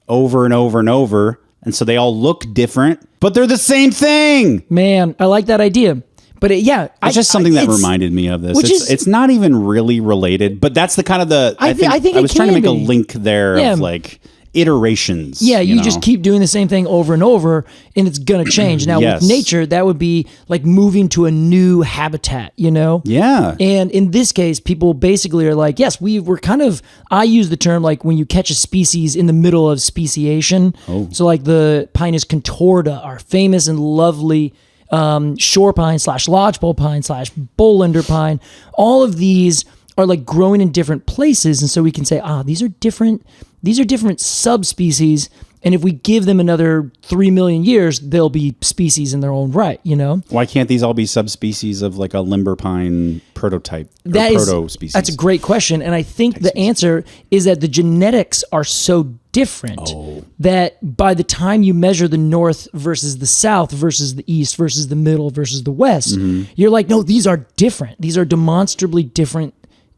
over and over and over. And so they all look different, but they're the same thing. Man, I like that idea. But it's just something that reminded me of this. It's not even really related, but that's the kind of I think I was trying to make a link there of like iterations. Yeah, you just keep doing the same thing over and over, and it's gonna change. Now with nature, that would be like moving to a new habitat, you know? Yeah. And in this case, people basically are like, yes, we're kind of. I use the term like when you catch a species in the middle of speciation. So like the Pinus contorta are famous and lovely. Shore pine / lodgepole pine / bolander pine. All of these are like growing in different places. And so we can say, these are different subspecies. And if we give them another 3 million years, they'll be species in their own right, you know? Why can't these all be subspecies of like a limber pine prototype proto-species? That's a great question. And I think the answer is that the genetics are so different that by the time you measure the north versus the south versus the east versus the middle versus the west, you're like, no, these are different. These are demonstrably different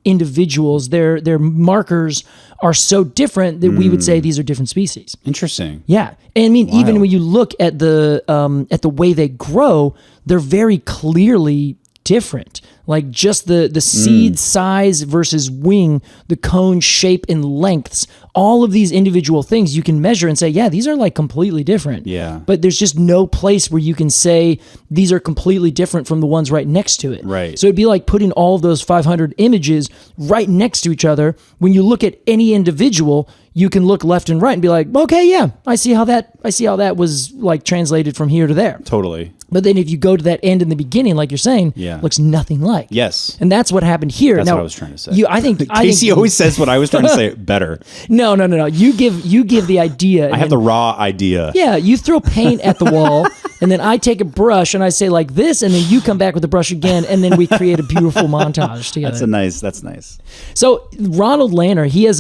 individuals. Their markers are so different that we would say these are different species. Interesting. Yeah. And I mean, even when you look at the way they grow, they're very clearly different. Like just the seed size versus wing, the cone shape and lengths, all of these individual things you can measure and say, yeah, these are like completely different. Yeah. But there's just no place where you can say these are completely different from the ones right next to it. Right. So it'd be like putting all of those 500 images right next to each other. When you look at any individual, you can look left and right and be like, okay, yeah, I see how that was like translated from here to there. Totally. But then if you go to that end in the beginning, like you're saying, looks nothing like. Yes. And that's what happened here. That's now, what I was trying to say. I think Casey always says what I was trying to say better. No. You give the idea. I have the raw idea. Yeah, you throw paint at the wall, and then I take a brush and I say like this, and then you come back with the brush again, and then we create a beautiful montage together. That's nice. So Ronald Lanner, he has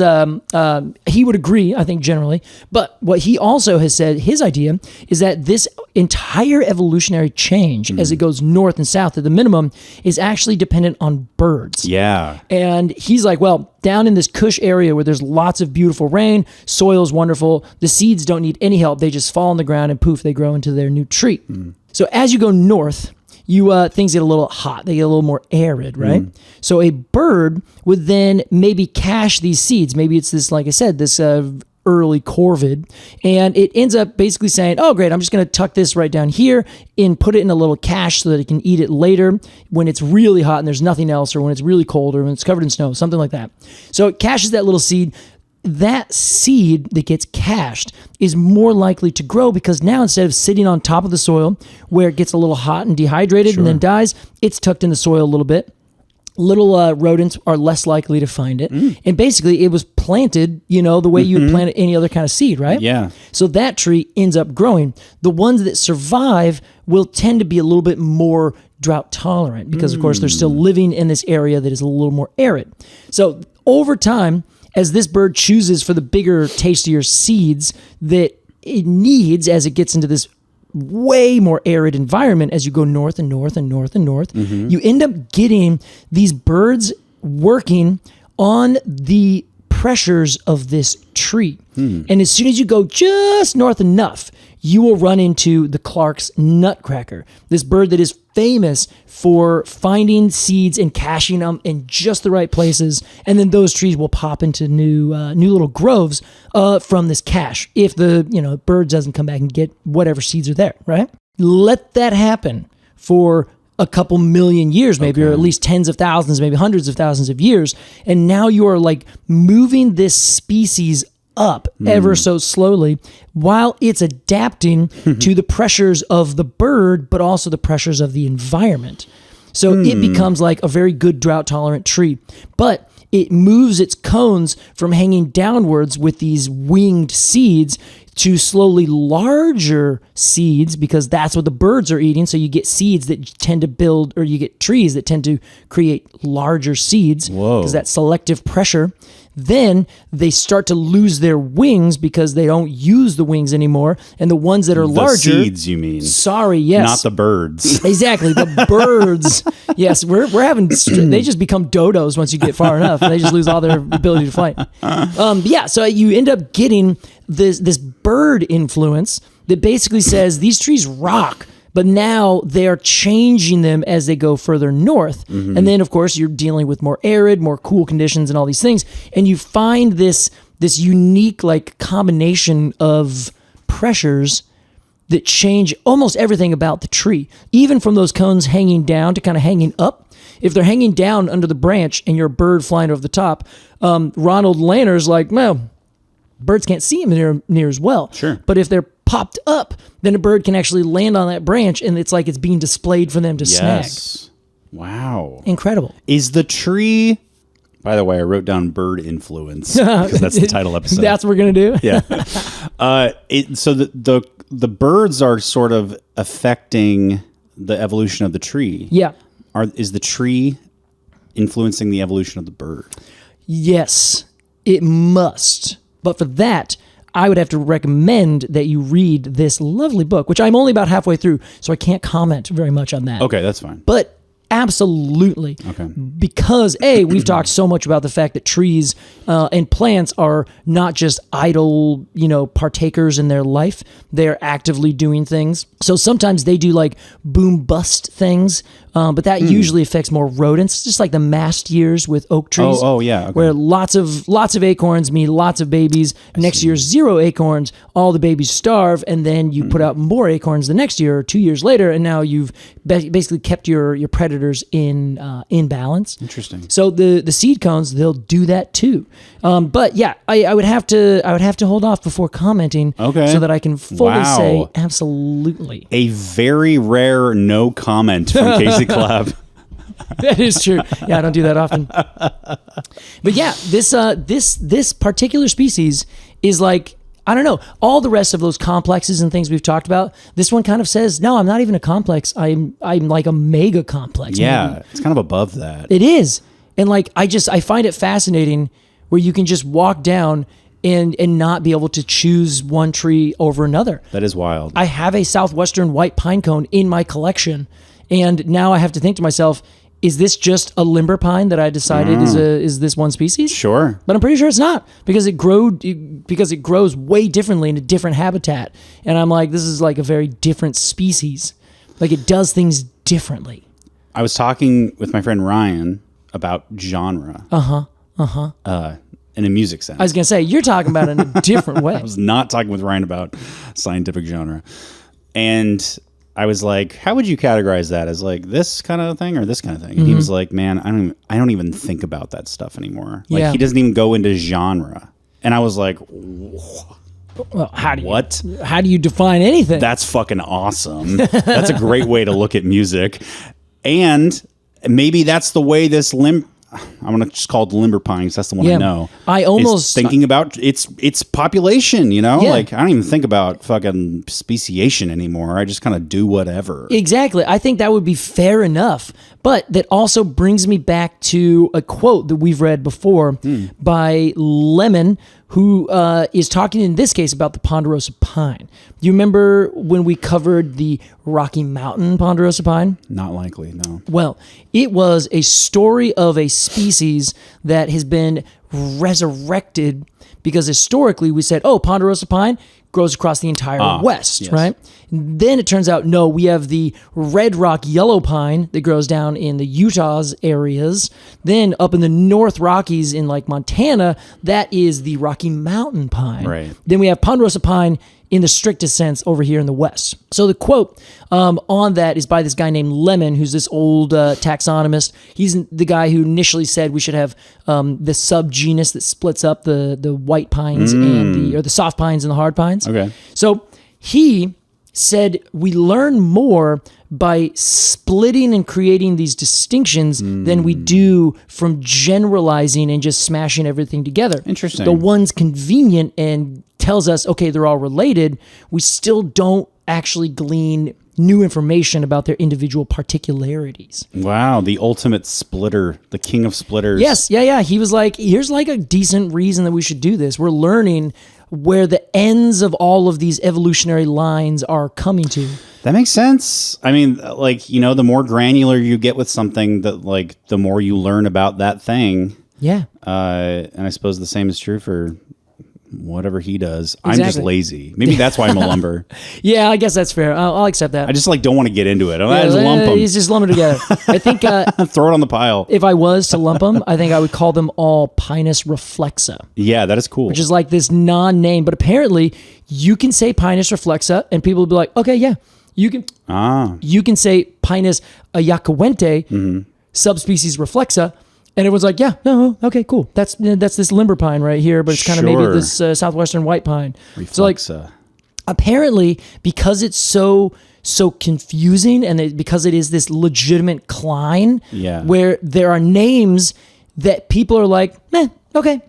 he would agree, I think generally, but what he also has said, his idea is that this entire evolutionary change as it goes north and south at the minimum is actually dependent on birds. Yeah. And he's like, well, down in this Kush area where there's lots of beautiful rain, soil's wonderful, the seeds don't need any help. They just fall on the ground and poof, they grow into their new tree. So as you go north, things get a little hot. They get a little more arid, right? So a bird would then maybe cache these seeds. Maybe it's this, like I said, this early corvid, and it ends up basically saying, oh great, I'm just going to tuck this right down here and put it in a little cache so that it can eat it later when it's really hot and there's nothing else, or when it's really cold, or when it's covered in snow, something like that. So it caches that little seed. That seed that gets cached is more likely to grow, because now instead of sitting on top of the soil where it gets a little hot and dehydrated and then dies, it's tucked in the soil a little bit. Little rodents are less likely to find it. And basically it was planted, the way you would plant any other kind of seed, right? Yeah. So that tree ends up growing. The ones that survive will tend to be a little bit more drought tolerant, because of course they're still living in this area that is a little more arid. So over time, as this bird chooses for the bigger, tastier seeds that it needs as it gets into this way more arid environment, as you go north and north and north and north, you end up getting these birds working on the pressures of this tree. And as soon as you go just north enough, you will run into the Clark's nutcracker, this bird that is famous for finding seeds and caching them in just the right places, and then those trees will pop into new little groves from this cache if the bird doesn't come back and get whatever seeds are there, right? Let that happen for a couple million years, maybe, or at least tens of thousands, maybe hundreds of thousands of years, and now you are like moving this species up ever so slowly while it's adapting to the pressures of the bird, but also the pressures of the environment. So it becomes like a very good drought tolerant tree, but it moves its cones from hanging downwards with these winged seeds to slowly larger seeds, because that's what the birds are eating. So you get seeds that tend to build, or you get trees that tend to create larger seeds because that selective pressure. Then they start to lose their wings because they don't use the wings anymore. And the ones that are larger... The seeds, you mean. Sorry, yes. Not the birds. Exactly, the birds. Yes, we're having... They just become dodos once you get far enough. They just lose all their ability to fight. So you end up getting this bird influence that basically says these trees rock, but now they're changing them as they go further north. And then, of course, you're dealing with more arid, more cool conditions and all these things. And you find this unique like combination of pressures that change almost everything about the tree, even from those cones hanging down to kind of hanging up. If they're hanging down under the branch and you're a bird flying over the top, Ronald Lanner's like, well, birds can't see them near as well. Sure. But if they're popped up, then a bird can actually land on that branch, and it's like it's being displayed for them to snag. Wow. Incredible. Is the tree... By the way, I wrote down bird influence because that's the title episode. That's what we're going to do? Yeah. So the birds are sort of affecting the evolution of the tree. Yeah. Is the tree influencing the evolution of the bird? Yes, it must. But for that, I would have to recommend that you read this lovely book, which I'm only about halfway through, so I can't comment very much on that. Okay, that's fine. But absolutely. Okay. Because, we've talked so much about the fact that trees and plants are not just idle, partakers in their life. They're actively doing things. So sometimes they do like boom bust things, but that usually affects more rodents, just like the mast years with oak trees. Oh yeah. Okay. Where lots of acorns mean lots of babies. Next year, 0 acorns, all the babies starve, and then you put out more acorns the next year or 2 years later, and now you've basically kept your predators in balance. Interesting. So the seed cones, they'll do that too. But yeah, I would have to hold off before commenting, so that I can fully say absolutely. A very rare no comment from Casey Clapp. That is true. Yeah, I don't do that often. But yeah, this particular species is like, I don't know, all the rest of those complexes and things we've talked about, this one kind of says, no, I'm not even a complex. I'm like a mega complex. Yeah, maybe. It's kind of above that. It is. And like, I find it fascinating where you can just walk down and not be able to choose one tree over another. That is wild. I have a southwestern white pine cone in my collection, and now I have to think to myself, is this just a limber pine that I decided is this one species? Sure. But I'm pretty sure it's not, because it grows way differently in a different habitat. And I'm like, this is like a very different species. Like, it does things differently. I was talking with my friend Ryan about genre. in a music sense. I was gonna say you're talking about it in a different way. I was not talking with Ryan about scientific genre. And I was like, how would you categorize that as like this kind of thing or this kind of thing? And he was like, man, I don't even think about that stuff anymore. Like he doesn't even go into genre. And I was like, well, how do you define anything? That's fucking awesome. That's a great way to look at music. And maybe that's the way this I'm gonna just call it the limber pine because that's the one I know. I almost thinking about its population. You know, like I don't even think about fucking speciation anymore. I just kind of do whatever. Exactly. I think that would be fair enough. But that also brings me back to a quote that we've read before by Lemon, who is talking in this case about the ponderosa pine. You remember when we covered the Rocky Mountain ponderosa pine? Not likely, no. Well, it was a story of a species that has been resurrected because historically we said, oh, ponderosa pine grows across the entire West, right? And then it turns out, no, we have the red rock yellow pine that grows down in the Utah's areas. Then up in the North Rockies in like Montana, that is the Rocky Mountain pine. Right. Then we have ponderosa pine in the strictest sense over here in the West. So the quote on that is by this guy named Lemon, who's this old taxonomist. He's the guy who initially said we should have the subgenus that splits up the white pines and the soft pines and the hard pines. Okay. So he said we learn more by splitting and creating these distinctions than we do from generalizing and just smashing everything together. Interesting. The one's convenient and tells us, okay, they're all related. We still don't actually glean new information about their individual particularities. Wow, the ultimate splitter, the king of splitters. Yes, yeah. He was like, here's like a decent reason that we should do this. We're learning where the ends of all of these evolutionary lines are coming to. That makes sense. I mean, like, you know, the more granular you get with something, that like the more you learn about that thing. Yeah. And I suppose the same is true for whatever he does. Exactly. I'm just lazy. Maybe that's why I'm a lumber. Yeah, I guess that's fair. I'll accept that. I just like don't want to get into it. I just lump them. He's just lumping together. I think throw it on the pile. if I was to lump them, I think I would call them all Pinus reflexa, Yeah, that is cool. which is like this non-name. But apparently, you can say Pinus reflexa, and people will be like, okay, yeah, you can. You can say Pinus ayacuente, subspecies reflexa. And everyone's like, yeah, no, okay, cool. That's this limber pine right here, but it's kind of maybe this southwestern white pine. Reflexa. So like, apparently, because it's so confusing and because it is this legitimate cline, where there are names that people are like, okay.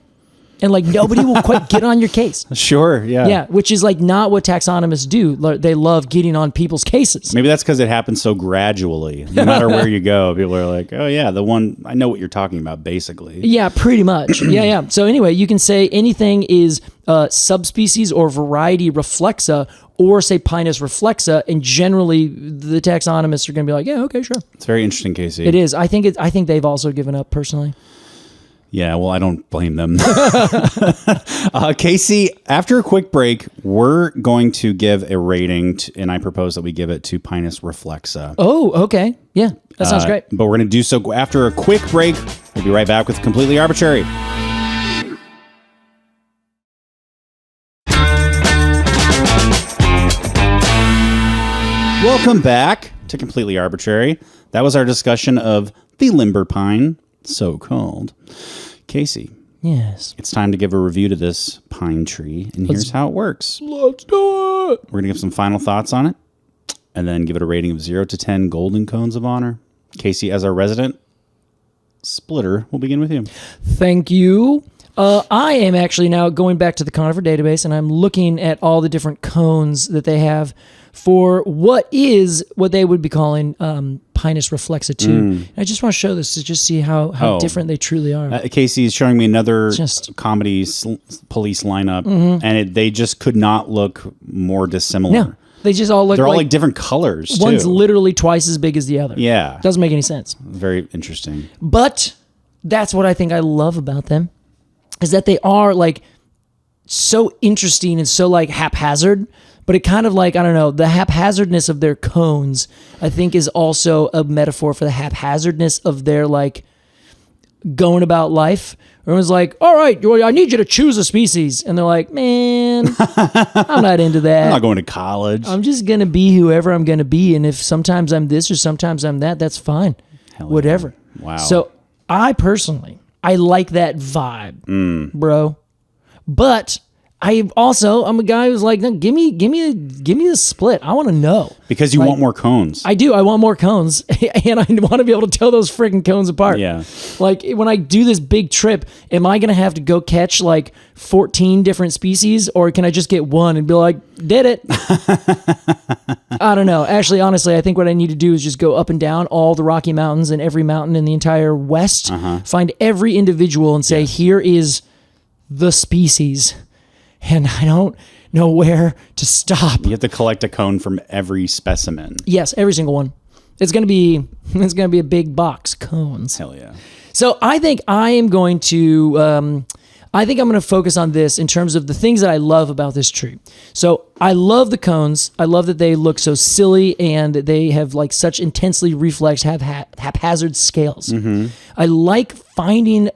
And like nobody will quite get on your case. Sure, yeah. Yeah, which is like not what taxonomists do. They love getting on people's cases. Maybe that's because it happens so gradually. No matter where you go, people are like, oh yeah, the one, I know what you're talking about, basically. Yeah, pretty much. Yeah. So anyway, you can say anything is subspecies or variety reflexa, or say Pinus reflexa, and generally the taxonomists are going to be like, yeah, okay, sure. It's very interesting, Casey. It is. I think they've also given up personally. Yeah, well, I don't blame them. Casey, after a quick break, we're going to give a rating, and I propose that we give it to Pinus reflexa. Oh, okay. Yeah, that sounds great. But we're going to do so after a quick break. We'll be right back with Completely Arbortrary. Welcome back to Completely Arbortrary. That was our discussion of the limber pine, so called. Casey. Yes. It's time to give a review to this pine tree, and here's how it works. Let's do it. We're going to give some final thoughts on it, and then give it a rating of 0 to 10 golden cones of honor. Casey, as our resident splitter, we'll begin with you. Thank you. I am actually now going back to the conifer database, and I'm looking at all the different cones that they have for what they would be calling Pinus reflexa 2. I just want to show this to just see how different they truly are. Casey is showing me another comedy police lineup, and they just could not look more dissimilar. No, they just all look. They're all like different colors. One's too. Literally twice as big as the other. Yeah, doesn't make any sense. Very interesting. But that's what I think I love about them, is that they are like so interesting and so like haphazard. But it kind of like, I don't know, the haphazardness of their cones, I think, is also a metaphor for the haphazardness of their like going about life, Everyone's like, all right, I need you to choose a species. And they're like, man, I'm not into that. I'm not going to college. I'm just going to be whoever I'm going to be. And if sometimes I'm this or sometimes I'm that, that's fine. Hell Whatever. Yeah. Wow. So I personally, I like that vibe, bro. But I'm a guy who's like, no, give me the split. I want to know. Because you want more cones. I do. I want more cones, and I want to be able to tell those freaking cones apart. Yeah. Like when I do this big trip, am I gonna have to go catch like 14 different species, or can I just get one and be like, did it? I don't know. Actually, honestly, I think what I need to do is just go up and down all the Rocky Mountains and every mountain in the entire West, find every individual and say, here is the species. And I don't know where to stop. You have to collect a cone from every specimen. Yes, every single one. It's gonna be a big box, cones. Hell yeah. So I think I'm going to focus on this in terms of the things that I love about this tree. So I love the cones. I love that they look so silly and they have like such intensely reflex, haphazard scales. I like finding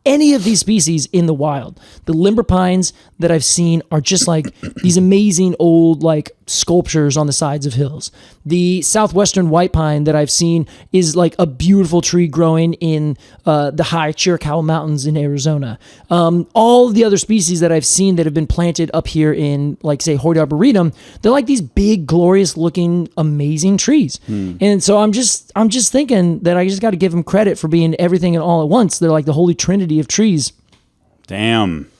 any of these species in the wild. The limber pines that I've seen are just like these amazing old like sculptures on the sides of hills. The southwestern white pine that I've seen is like a beautiful tree growing in the high Chiricahua Mountains in Arizona. All the other species that I've seen that have been planted up here in like say Hoyt Arboretum, they're like these big, glorious looking, amazing trees. And so I'm just thinking that I just got to give them credit for being everything and all at once. They're like the holy trinity of trees. Damn.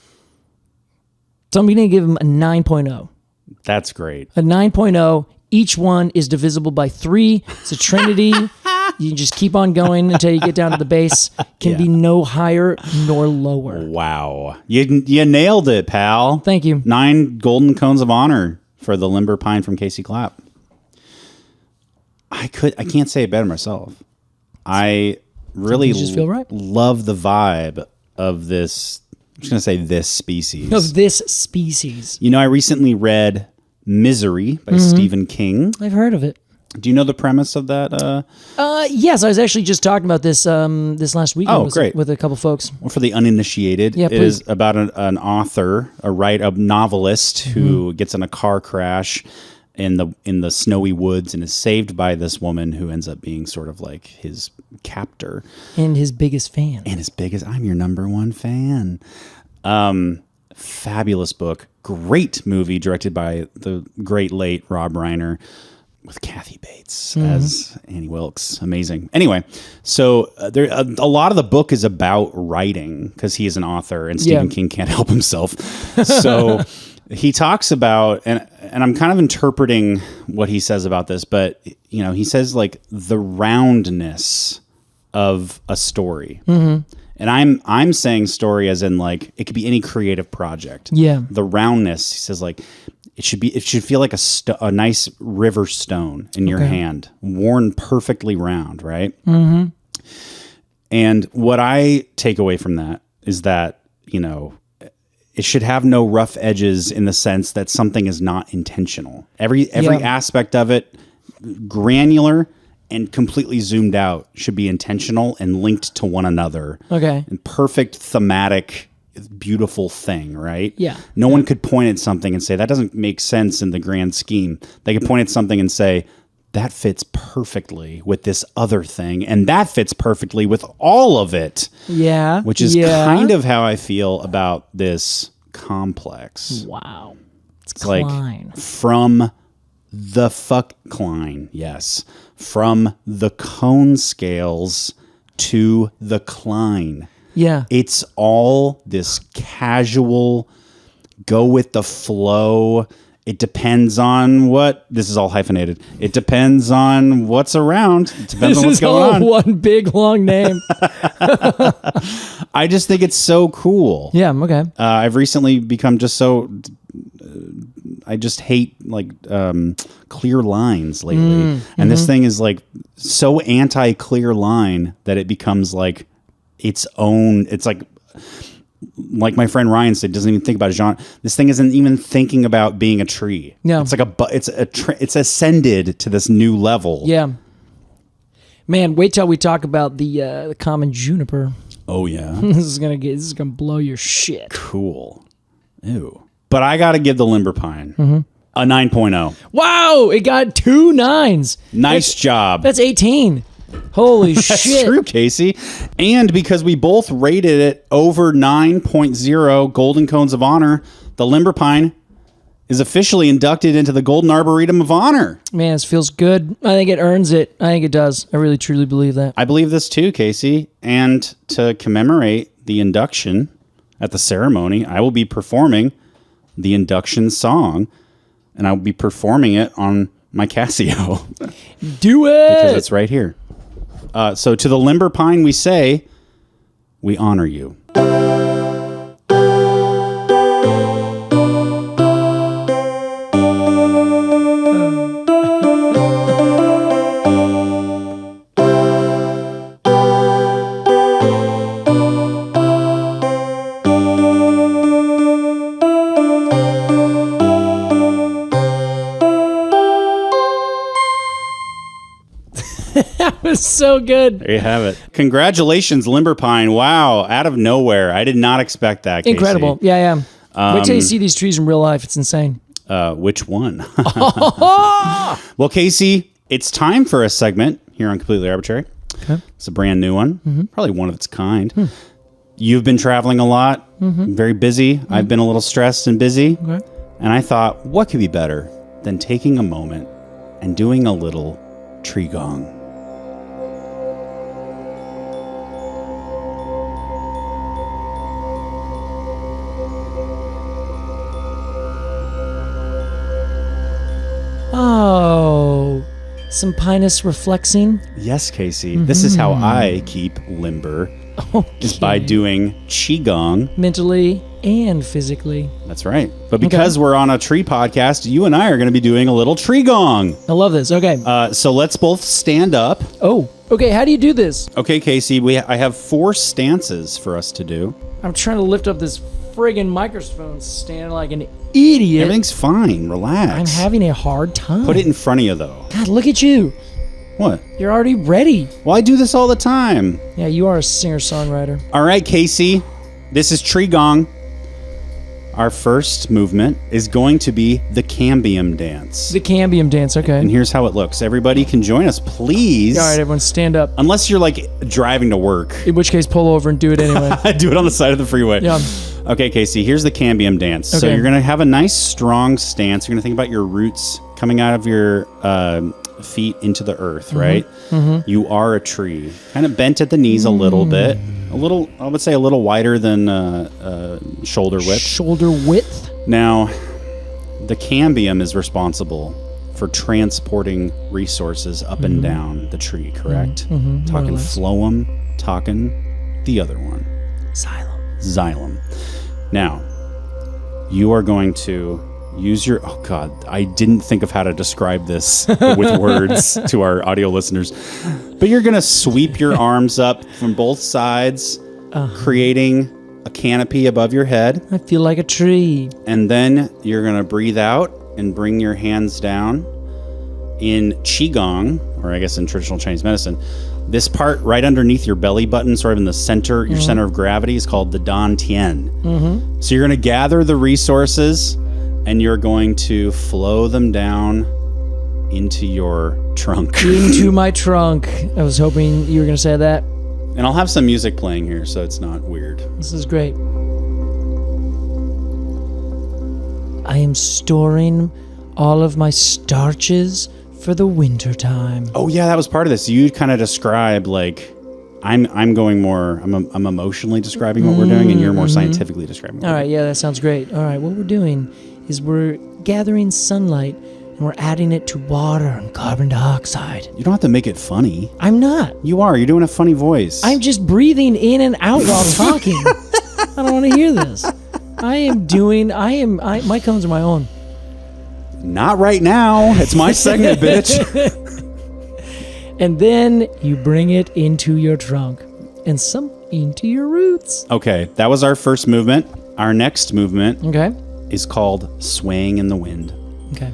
So I'm going to give them a 9.0. That's great. A 9.0. Each one is divisible by 3. It's a trinity. You just keep on going until you get down to the base. Can be no higher nor lower. Wow. You nailed it, pal. Thank you. 9 golden cones of honor for the limber pine from Casey Clapp. I can't say it better myself. I really just feel right? love the vibe of this. I'm just going to say this species. Of this species. You know, I recently read Misery by Stephen King. I've heard of it. Do you know the premise of that? Yes, I was actually just talking about this this last weekend. Oh, great. With a couple folks. Well, for the uninitiated, Yeah, it is about an author, a novelist who gets in a car crash in the snowy woods and is saved by this woman who ends up being sort of like his captor. And his biggest fan. And as big as I'm your number one fan. Fabulous book. Great movie directed by the great late Rob Reiner with Kathy Bates as Annie Wilkes. Amazing. Anyway, so there a lot of the book is about writing because he is an author and Stephen King can't help himself. So he talks about, and I'm kind of interpreting what he says about this, but you know, he says like the roundness of a story. And I'm saying story as in like it could be any creative project. Yeah. The roundness, he says like it should feel like a nice river stone in your hand, worn perfectly round, right? And what I take away from that is that, you know, it should have no rough edges in the sense that something is not intentional. Every aspect of it, granular and completely zoomed out, should be intentional and linked to one another. Okay. And perfect thematic, beautiful thing, right? Yeah. No one could point at something and say, that doesn't make sense in the grand scheme. They could point at something and say, that fits perfectly with this other thing, and that fits perfectly with all of it. Yeah. Which is kind of how I feel about this complex. Wow. It's like from the Klein, yes. From the cone scales to the Klein. Yeah. It's all this casual, go with the flow. It depends on what, this is all hyphenated. It depends on what's around. It depends on what's going on. One big long name. I just think it's so cool. Yeah, okay. I've recently become just so, I just hate like clear lines lately. And this thing is like so anti-clear line that it becomes like its own, it's like my friend Ryan said, doesn't even think about a genre. This thing isn't even thinking about being a tree. No. It's like it's ascended to this new level. Yeah. Man, wait till we talk about the common juniper. Oh, yeah. This is gonna blow your shit. Cool. Ew. But I got to give the limber pine a 9.0. Wow, it got 2 9s. Nice job. That's 18. Holy shit. That's true, Casey. And because we both rated it over 9.0 Golden Cones of Honor, the limber pine is officially inducted into the Golden Arboretum of Honor. Man, this feels good. I think it earns it. I think it does. I really, truly believe that. I believe this too, Casey. And to commemorate the induction at the ceremony, I will be performing the induction song, and I'll be performing it on my Casio. Do it! Because it's right here. So to the limber pine, we say, we honor you. So good. There you have it. Congratulations, limber pine. Wow, out of nowhere. I did not expect that, Casey. Incredible. Yeah. Wait till you see these trees in real life. It's insane. Which one? Well, Casey, it's time for a segment here on Completely Arbortrary. Okay. It's a brand new one. Probably one of its kind. You've been traveling a lot, very busy. I've been a little stressed and busy. Okay. And I thought, what could be better than taking a moment and doing a little tree gong? Oh, some Pinus reflexing. Yes, Casey. This is how I keep limber. Is by doing qigong. Mentally and physically. That's right. But because we're on a tree podcast, you and I are going to be doing a little tree gong. I love this. Okay. So let's both stand up. Oh, okay. How do you do this? Okay, Casey. I have 4 stances for us to do. I'm trying to lift up this friggin' microphone stand like an idiot. Everything's fine. Relax. I'm having a hard time. Put it in front of you, though. God, look at you. What? You're already ready. Well, I do this all the time. Yeah, you are a singer-songwriter. All right, Casey. This is tree gong. Our first movement is going to be the cambium dance. The cambium dance, okay. And here's how it looks. Everybody can join us, please. All right, everyone, stand up. Unless you're like driving to work. In which case, pull over and do it anyway. Do it on the side of the freeway. Yeah. Okay, Casey, here's the cambium dance. So Okay. you're going to have a nice, strong stance. You're going to think about your roots coming out of your feet into the earth, right? Mm-hmm. You are a tree. Kind of bent at the knees a little bit. A little, I would say a little wider than shoulder width. Shoulder width? Now, the cambium is responsible for transporting resources up and down the tree, correct? Talking phloem, talking the other one. Xylem. Now, you are going to use your... Oh, God. I didn't think of how to describe this with words to our audio listeners. But you're going to sweep your arms up from both sides, creating a canopy above your head. I feel like a tree. And then you're going to breathe out and bring your hands down in Qigong, or I guess in traditional Chinese medicine. This part right underneath your belly button, sort of in the center, your center of gravity, is called the Dan Tian. So you're going to gather the resources and you're going to flow them down into your trunk. Into my trunk. I was hoping you were going to say that. And I'll have some music playing here so it's not weird. This is great. I am storing all of my starches for the winter time. Oh yeah, that was part of this. You kind of describe like I'm going more. I'm emotionally describing what we're doing, and you're more scientifically describing. All right, yeah, that sounds great. All right, what we're doing is we're gathering sunlight and we're adding it to water and carbon dioxide. You don't have to make it funny. I'm not. You are. You're doing a funny voice. I'm just breathing in and out while talking. I don't want to hear this. My cones are my own. Not right now. It's my segment, bitch. And then you bring it into your trunk and some into your roots. Okay, that was our first movement. Our next movement Okay. is called swaying in the wind. Okay.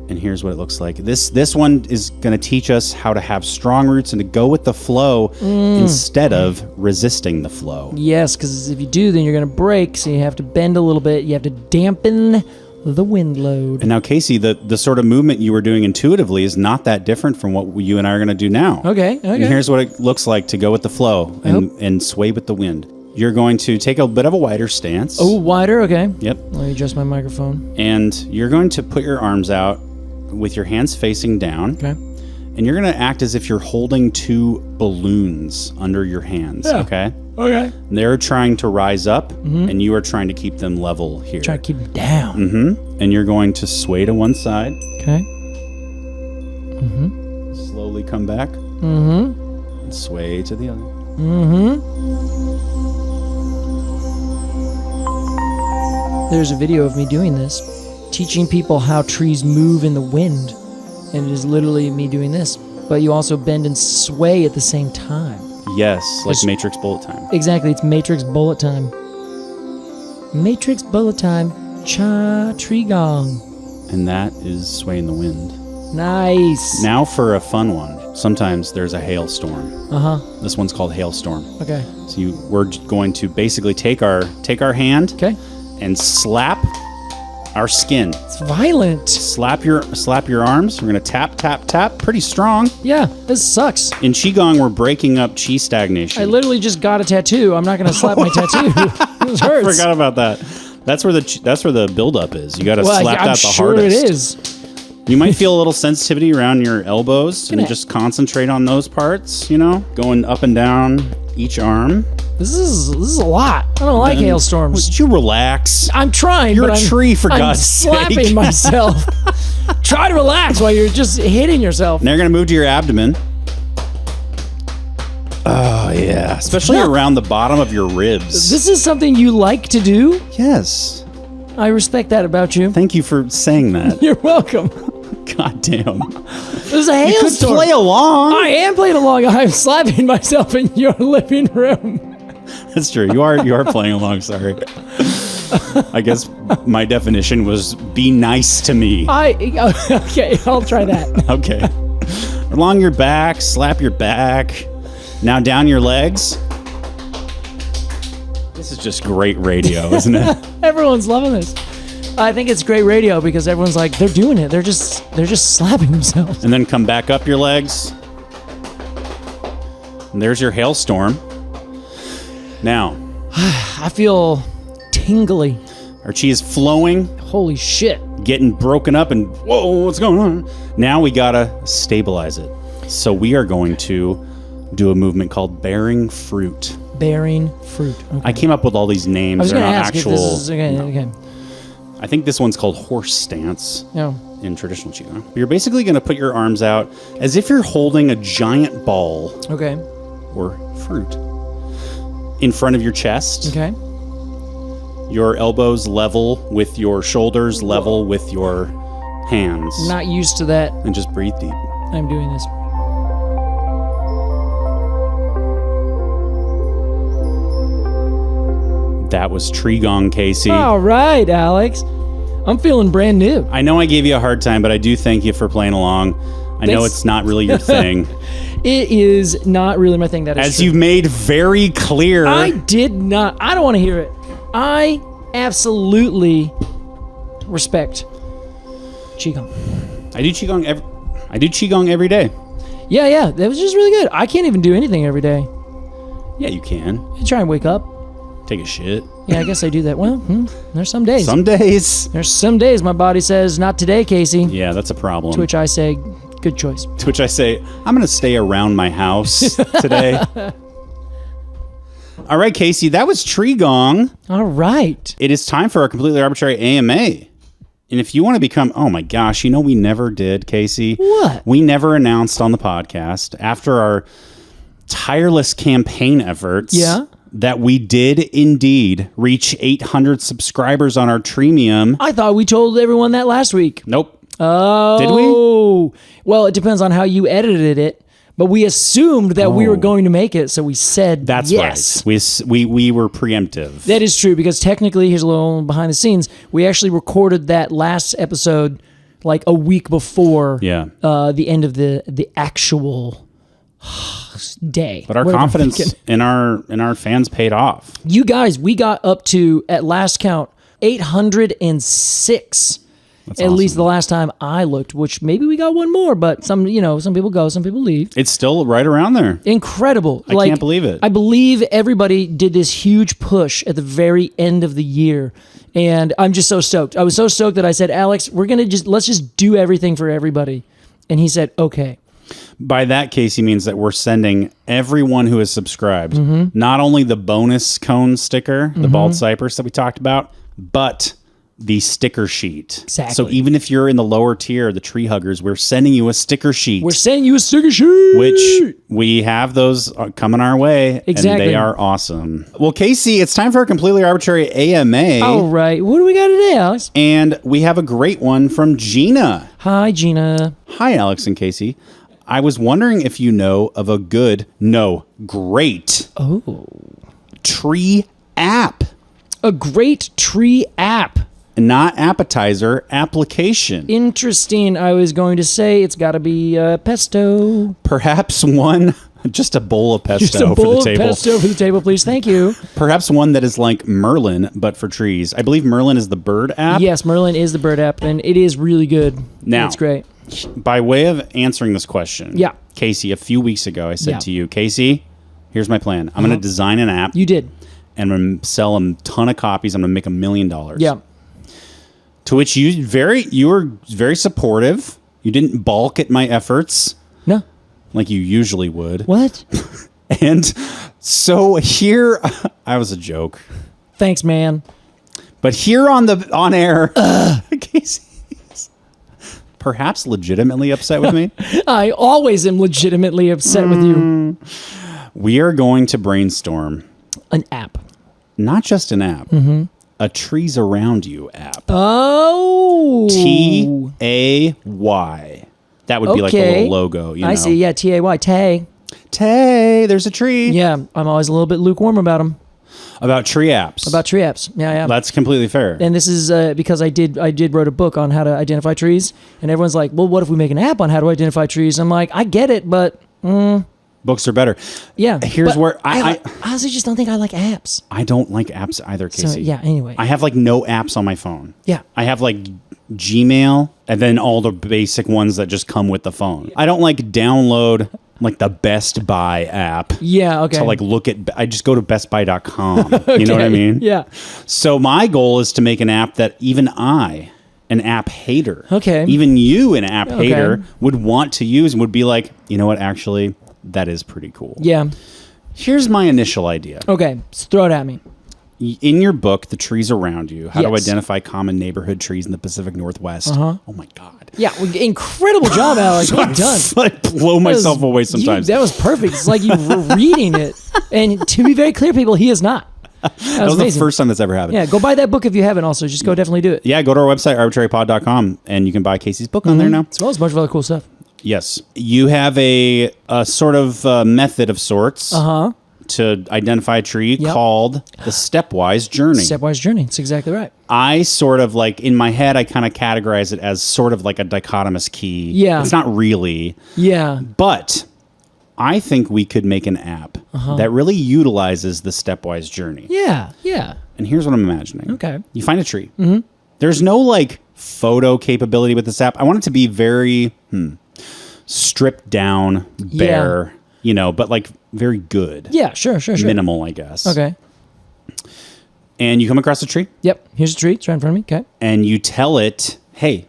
And here's what it looks like. This one is going to teach us how to have strong roots and to go with the flow instead of resisting the flow. Yes, because if you do, then you're going to break. So you have to bend a little bit. You have to dampen the wind load. And now, Casey, the sort of movement you were doing intuitively is not that different from what you and I are going to do now. Okay. And here's what it looks like to go with the flow and sway with the wind. You're going to take a bit of a wider stance. Oh, wider? Okay. Yep. Let me adjust my microphone. And you're going to put your arms out with your hands facing down. Okay. And you're going to act as if you're holding two balloons under your hands. Yeah. Okay? Okay. They're trying to rise up, and you are trying to keep them level here. Try to keep it down. Mm-hmm. And you're going to sway to one side. Okay. Slowly come back. Mm-hmm. And sway to the other. Mm-hmm. There's a video of me doing this, teaching people how trees move in the wind. And it is literally me doing this. But you also bend and sway at the same time. Yes, like Matrix bullet time. Exactly, it's Matrix bullet time. Matrix bullet time. Cha tree gong. And that is swaying the wind. Nice. Now for a fun one. Sometimes there's a hailstorm. Uh-huh. This one's called hailstorm. Okay. So we're going to basically take our hand Okay. and slap our skin. It's violent. Slap your arms. We're gonna tap, tap, tap. Pretty strong. Yeah, this sucks. In Qigong, we're breaking up chi stagnation. I literally just got a tattoo. I'm not going to slap my tattoo. This hurts. I forgot about that. That's where the buildup is. You got to slap I'm that the sure hardest. it is. You might feel a little sensitivity around your elbows, and just concentrate on those parts. Going up and down each arm. This is a lot. I don't like hailstorms. Would you relax? I'm trying. You're but a tree, for God's sake. I'm slapping myself. Try to relax while you're just hitting yourself. Now you're going to move to your abdomen. Oh, yeah. Especially around the bottom of your ribs. This is something you like to do? Yes. I respect that about you. Thank you for saying that. You're welcome. God damn. There's a You could hailstorm. play along. I am playing along. I'm slapping myself in your living room. That's true. You are playing along. Sorry. I guess my definition was be nice to me. Okay, I'll try that. Okay. Along your back, slap your back. Now down your legs. This is just great radio, isn't it? Everyone's loving this. I think it's great radio because everyone's like, they're doing it. They're just slapping themselves. And then come back up your legs. And there's your hailstorm. Now, I feel tingly. our chi is flowing, Holy shit. getting broken up, and whoa, what's going on? Now we gotta stabilize it. So we are going to do a movement called bearing fruit. Bearing fruit. Okay. I came up with all these names. I was They're going to not ask actual. if this is okay. I think this one's called horse stance No. in traditional Qigong. You're basically going to put your arms out as if you're holding a giant ball Okay. or fruit in front of your chest. Okay. Your elbows level with your shoulders, level with your hands. Not used to that. And just breathe deep. I'm doing this. That was Tree Gong, Casey. All right, Alex. I'm feeling brand new. I know I gave you a hard time, but I do thank you for playing along. I know Thanks. it's not really your thing. It is not really my thing. That is As true. you've made very clear. I did not. I don't want to hear it. I absolutely respect Qigong. I do Qigong every day. Yeah. That was just really good. I can't even do anything every day. Yeah, you can. I try and wake up. Take a shit. Yeah, I guess I do that. Well, there's some days. Some days. There's some days my body says, not today, Casey. Yeah, that's a problem. To which I say, good choice. To which I say, I'm going to stay around my house today. All right, Casey, that was Tree Gong. All right. It is time for our completely arbitrary AMA. And if you want to become, oh my gosh, we never did, Casey. What? We never announced on the podcast after our tireless campaign efforts. Yeah. That we did indeed reach 800 subscribers on our Treemium. I thought we told everyone that last week. Nope. Oh. Did we? Well, it depends on how you edited it. But we assumed that we were going to make it, so we said That's yes. right. We were preemptive. That is true, because technically, here's a little behind the scenes. We actually recorded that last episode like a week before Yeah. the end of the actual day. But our What am I confidence thinking? in our fans paid off. You guys, we got up to, at last count, 806. That's At awesome. least the last time I looked, which maybe we got one more, but some people go, some people leave. It's still right around there. Incredible. I can't believe it. I believe everybody did this huge push at the very end of the year. And I'm just so stoked. I was so stoked that I said, Alex, let's just do everything for everybody. And he said, okay. By that case, he means that we're sending everyone who is subscribed, not only the bonus cone sticker, the bald cypress that we talked about, but the sticker sheet. Exactly. So even if you're in the lower tier, the tree huggers, we're sending you a sticker sheet. We're sending you a sticker sheet. Which we have those coming our way. Exactly. And they are awesome. Well, Casey, it's time for a completely arbitrary AMA. All right. What do we got today, Alex? And we have a great one from Gina. Hi, Gina. Hi, Alex and Casey. I was wondering if you know of a great tree app. A great tree app. Not appetizer, application. Interesting. I was going to say it's got to be pesto. Perhaps one, just a bowl of pesto Just a bowl for the of table. pesto for the table, please. Thank you. Perhaps one that is like Merlin, but for trees. I believe Merlin is the bird app. Yes, Merlin is the bird app, and it is really good. Now, it's great. By way of answering this question, Yeah. Casey, a few weeks ago, I said Yeah. to you, Casey, here's my plan. I'm going to design an app. You did. And I'm going to sell a ton of copies. I'm going to make $1 million. Yeah. To which you were very supportive. You didn't balk at my efforts No. like you usually would. What? And so here, I was a joke. Thanks, man. But here on air, Casey's perhaps legitimately upset with me. I always am legitimately upset with you. We are going to brainstorm An app. not just an app, a Trees Around You app. Oh. TAY. That would be like a little logo. You know? I see. Yeah, TAY. Tay. Tay, there's a tree. Yeah, I'm always a little bit lukewarm about them. About tree apps. About tree apps. Yeah, yeah. That's completely fair. And this is because I did wrote a book on how to identify trees, and everyone's like, well, what if we make an app on how to identify trees? I'm like, I get it, but Books are better. yeah. Here's but where I honestly just don't think I like apps. I don't like apps either, Casey. So yeah, anyway. I have like no apps on my phone. Yeah. I have like Gmail and then all the basic ones that just come with the phone. I don't like download like the Best Buy app. Yeah, okay. To like look at, I just go to bestbuy.com. You know what I mean? Yeah. So my goal is to make an app that even I, an app hater, Okay. even you, an app Okay. hater, would want to use and would be like, you know what, actually, that is pretty cool. Yeah. Here's my initial idea. Okay. Just throw it at me. In your book, The Trees Around You, How to Yes. Identify Common Neighborhood Trees in the Pacific Northwest. Oh my God. Yeah. Well, incredible job, Alex. Well done. I blow myself away sometimes. That was perfect. It's like you were reading it. And to be very clear, people, he is not. That was amazing. the first time that's ever happened. Yeah, go buy that book if you haven't. Also, just go definitely do it. Yeah, go to our website, arbitrarypod.com, and you can buy Casey's book on there now. As well as a bunch of other cool stuff. Yes. You have a sort of method of sorts to identify a tree called the stepwise journey. Stepwise journey. That's exactly right. I sort of like, in my head, I kind of categorize it as sort of like a dichotomous key. Yeah. It's not really. Yeah. But I think we could make an app that really utilizes the stepwise journey. Yeah. Yeah. And here's what I'm imagining. Okay. You find a tree. There's no like photo capability with this app. I want it to be very stripped down, bare, you know, but like very good. Yeah. Sure. Minimal, I guess. Okay. And you come across a tree Yep. Here's a tree. It's right in front of me. Okay. and you tell it, hey,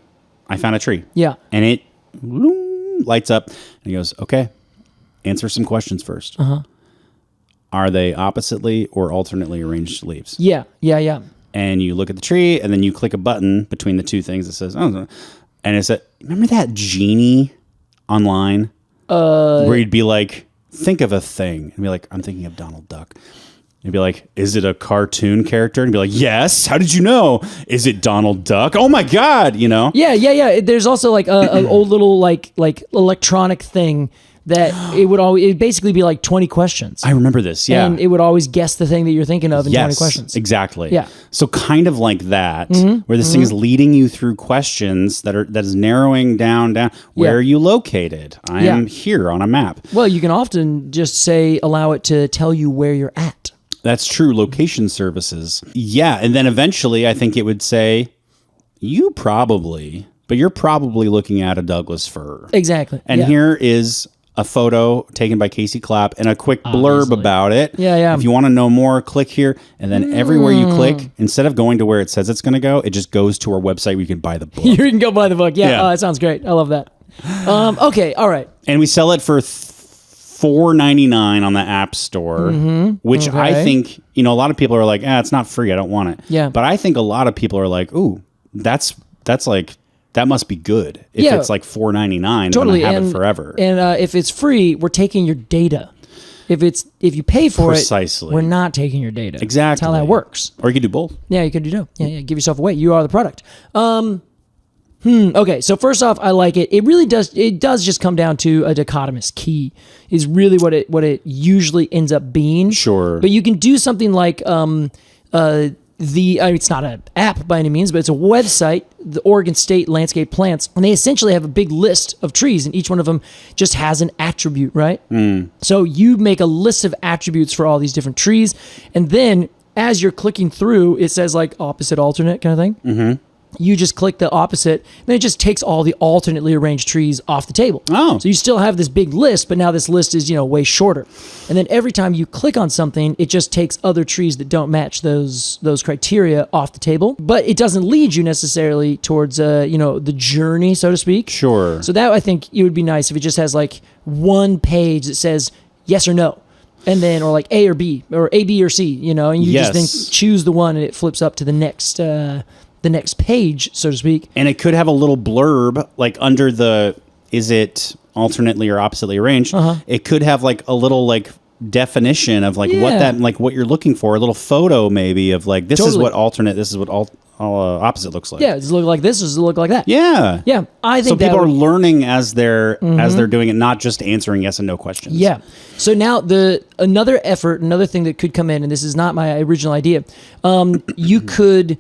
I found a tree. Yeah. And it lights up and it goes, okay, answer some questions first. Are they oppositely or alternately arranged leaves? Yeah. Yeah. Yeah. And you look at the tree and then you click a button between the two things that says, oh, and it's a, remember that genie online where you'd be like, think of a thing and be like, I'm thinking of Donald Duck. You'd be like, is it a cartoon character? And be like, yes. How did you know? Is it Donald Duck? Oh my God. You know? Yeah. Yeah. Yeah. There's also like a old little like electronic thing that it'd basically be like 20 questions. I remember this, yeah. And it would always guess the thing that you're thinking of in 20 questions. Exactly. Yeah. So kind of like that, where this thing is leading you through questions that is narrowing down. Where are you located? I am here on a map. Well, you can often just allow it to tell you where you're at. That's true. Location services. Yeah. And then eventually I think it would say, you're probably looking at a Douglas fir. Exactly. And here is a photo taken by Casey Clapp and a quick blurb about it. Yeah. If you want to know more, click here. And then everywhere you click, instead of going to where it says it's going to go, it just goes to our website where you can buy the book. You can go buy the book. Yeah. That sounds great. I love that. Okay. All right. And we sell it for $4.99 on the App Store, which I think, a lot of people are like, it's not free. I don't want it. Yeah. But I think a lot of people are like, ooh, that's like, that must be good. If it's like $4.99, totally. I'm gonna have it forever. And if it's free, we're taking your data. If you pay for Precisely. it, we're not taking your data. Exactly. That's how that works. Or you could do both. Yeah, you could do both. Yeah. Give yourself away. You are the product. Okay, so first off, I like it. It really does. It does just come down to a dichotomous key. Is really what it usually ends up being. Sure. But you can do something like it's not an app by any means, but it's a website, the Oregon State Landscape Plants, and they essentially have a big list of trees, and each one of them just has an attribute, right? So you make a list of attributes for all these different trees, and then as you're clicking through, it says like opposite, alternate kind of thing. Mm-hmm. You just click the opposite, then it just takes all the alternately arranged trees off the table. Oh. So you still have this big list, but now this list is, way shorter. And then every time you click on something, it just takes other trees that don't match those criteria off the table. But it doesn't lead you necessarily towards, the journey, so to speak. Sure. So that I think it would be nice if it just has like one page that says yes or no. And then, or like A or B, or A, B, or C, and you just then choose the one and it flips up to the next page, so to speak. And it could have a little blurb, like under is it alternately or oppositely arranged? It could have like a little like definition of like what you're looking for, a little photo maybe of like, this is what alternate, this is what opposite looks like. Yeah, does it look like this, or does it look like that? Yeah. Yeah, I think so people are learning as they're doing it, not just answering yes and no questions. Yeah. So now another thing that could come in, and this is not my original idea, you could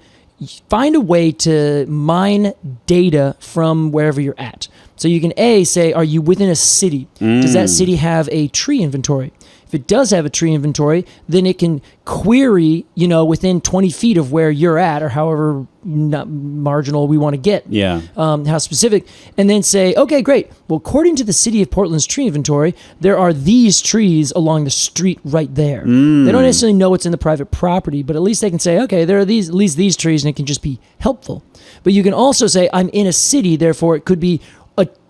find a way to mine data from wherever you're at. So you can say, are you within a city? Does that city have a tree inventory? If it does have a tree inventory, then it can query, within 20 feet of where you're at, or however marginal we want to get. Yeah. How specific. And then say, okay, great. Well, according to the city of Portland's tree inventory, there are these trees along the street right there. They don't necessarily know what's in the private property, but at least they can say, okay, there are at least these trees, and it can just be helpful. But you can also say, I'm in a city, therefore it could be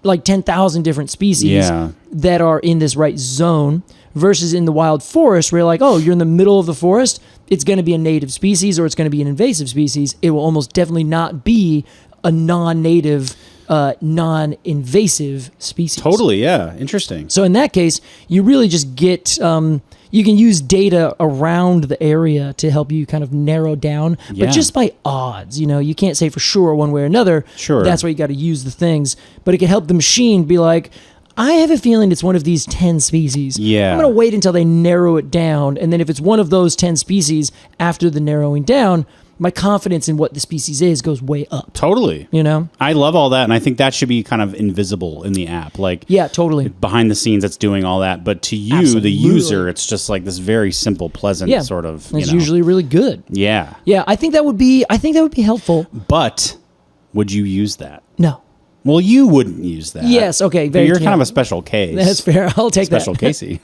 like 10,000 different species that are in this right zone. Versus in the wild forest, where you're like, oh, you're in the middle of the forest, it's going to be a native species or it's going to be an invasive species. It will almost definitely not be a non-native, non-invasive species. Totally, yeah. Interesting. So in that case, you really just get, you can use data around the area to help you kind of narrow down, but just by odds. You can't say for sure one way or another. Sure. That's why you got to use the things. But it can help the machine be like, I have a feeling it's one of these 10 species. Yeah. I'm going to wait until they narrow it down. And then if it's one of those 10 species after the narrowing down, my confidence in what the species is goes way up. Totally. I love all that. And I think that should be kind of invisible in the app. Like, yeah, totally. Behind the scenes, it's doing all that. But to you, the user, it's just like this very simple, pleasant sort of, It's usually really good. Yeah. Yeah. I think that would be helpful. But would you use that? No. Well, you wouldn't use that. Yes, okay. You're kind of a special case. That's fair. I'll take special Casey.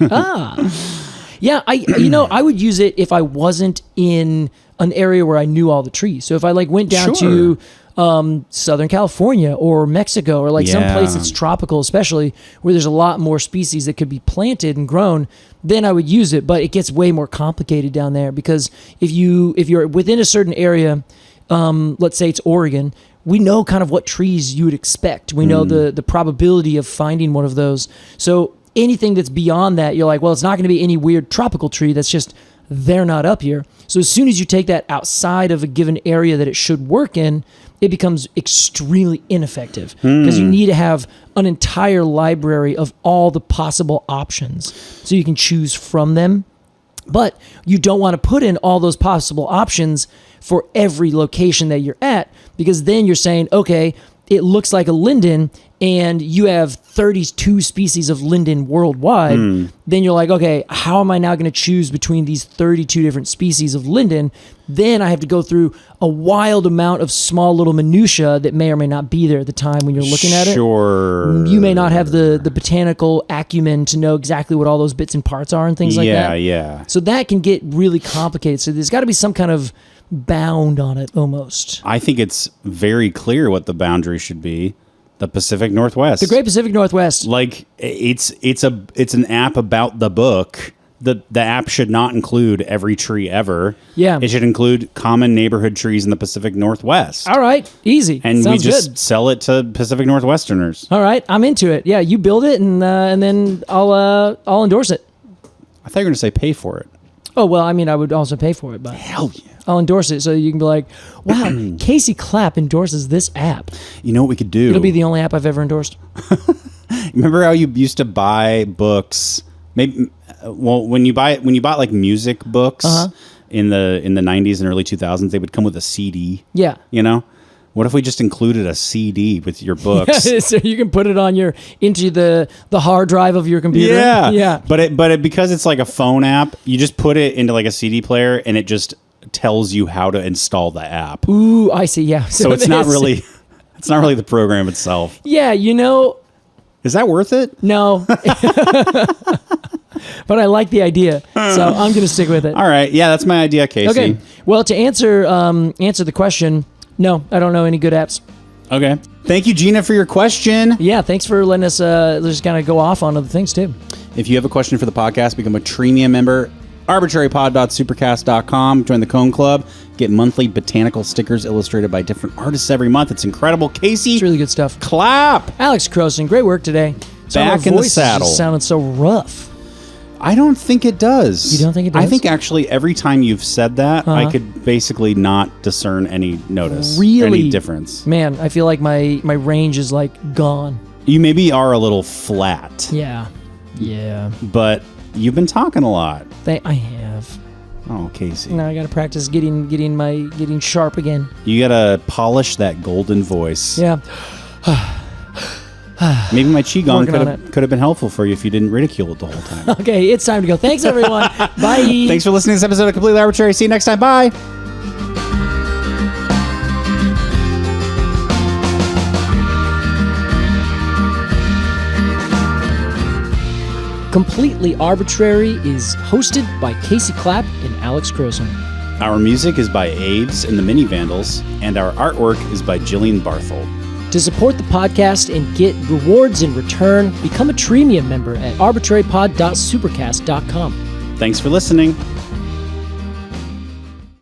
Yeah, I would use it if I wasn't in an area where I knew all the trees. So if I went down to Southern California or Mexico or some place that's tropical, especially where there's a lot more species that could be planted and grown, then I would use it. But it gets way more complicated down there because if you're within a certain area, let's say it's Oregon, we know kind of what trees you would expect. We know the probability of finding one of those. So anything that's beyond that, you're like, well, it's not going to be any weird tropical tree. That's just, they're not up here. So as soon as you take that outside of a given area that it should work in, it becomes extremely ineffective because you need to have an entire library of all the possible options so you can choose from them. But you don't want to put in all those possible options for every location that you're at, because then you're saying, okay, it looks like a linden and you have 32 species of linden worldwide. Then you're like, okay, how am I now going to choose between these 32 different species of linden? Then I have to go through a wild amount of small little minutia that may or may not be there at the time when you're looking at it. Sure. You may not have the botanical acumen to know exactly what all those bits and parts are and things like that. Yeah. So that can get really complicated. So there's got to be some kind of bound on it almost. I think it's very clear what the boundary should be. The Pacific Northwest. The Great Pacific Northwest. Like it's an app about the book. The app should not include every tree ever. Yeah. It should include common neighborhood trees in the Pacific Northwest. All right. Easy. And Sounds we just good. sell it to Pacific Northwesterners. All right. I'm into it. Yeah, you build it and then I'll endorse it. I thought you were going to say pay for it. Oh, well, I mean, I would also pay for it, but Hell yeah. I'll endorse it so you can be like, wow, Casey Clapp endorses this app. You know what we could do? It'll be the only app I've ever endorsed. Remember how you used to buy books? Maybe when you bought like music books in the 90s and early 2000s, they would come with a CD. Yeah. You know? What if we just included a CD with your books? So you can put it on into the hard drive of your computer. Yeah. But because it's like a phone app, you just put it into like a CD player and it just tells you how to install the app. Ooh, I see. Yeah. So it's not really the program itself. Yeah, Is that worth it? No. But I like the idea, so I'm going to stick with it. All right. Yeah, that's my idea, Casey. Okay. Well, to answer the question, no, I don't know any good apps. Okay. Thank you, Gina, for your question. Yeah, thanks for letting us just kind of go off on other things too. If you have a question for the podcast, become a Premium member. Arbortrarypod.supercast.com. Join the Cone Club. Get monthly botanical stickers illustrated by different artists every month. It's incredible. Casey. It's really good stuff. Clap. Alex Crowson, great work today. So Back my in the voice saddle. just sounded so rough. I don't think it does. You don't think it does? I think actually every time you've said that, I could basically not discern any any difference. Man, I feel like my range is like gone. You maybe are a little flat. Yeah. But you've been talking a lot. I have. Oh, Casey. Now I got to practice getting sharp again. You got to polish that golden voice. Yeah. Maybe my Qigong Working could have been helpful for you if you didn't ridicule it the whole time. Okay, it's time to go. Thanks, everyone. Bye. Thanks for listening to this episode of Completely Arbortrary. See you next time. Bye. Completely Arbortrary is hosted by Casey Clapp and Alex Crowson. Our music is by Aves and the Mini Vandals, and our artwork is by Jillian Barthold. To support the podcast and get rewards in return, become a Premium member at arbortrarypod.supercast.com. Thanks for listening.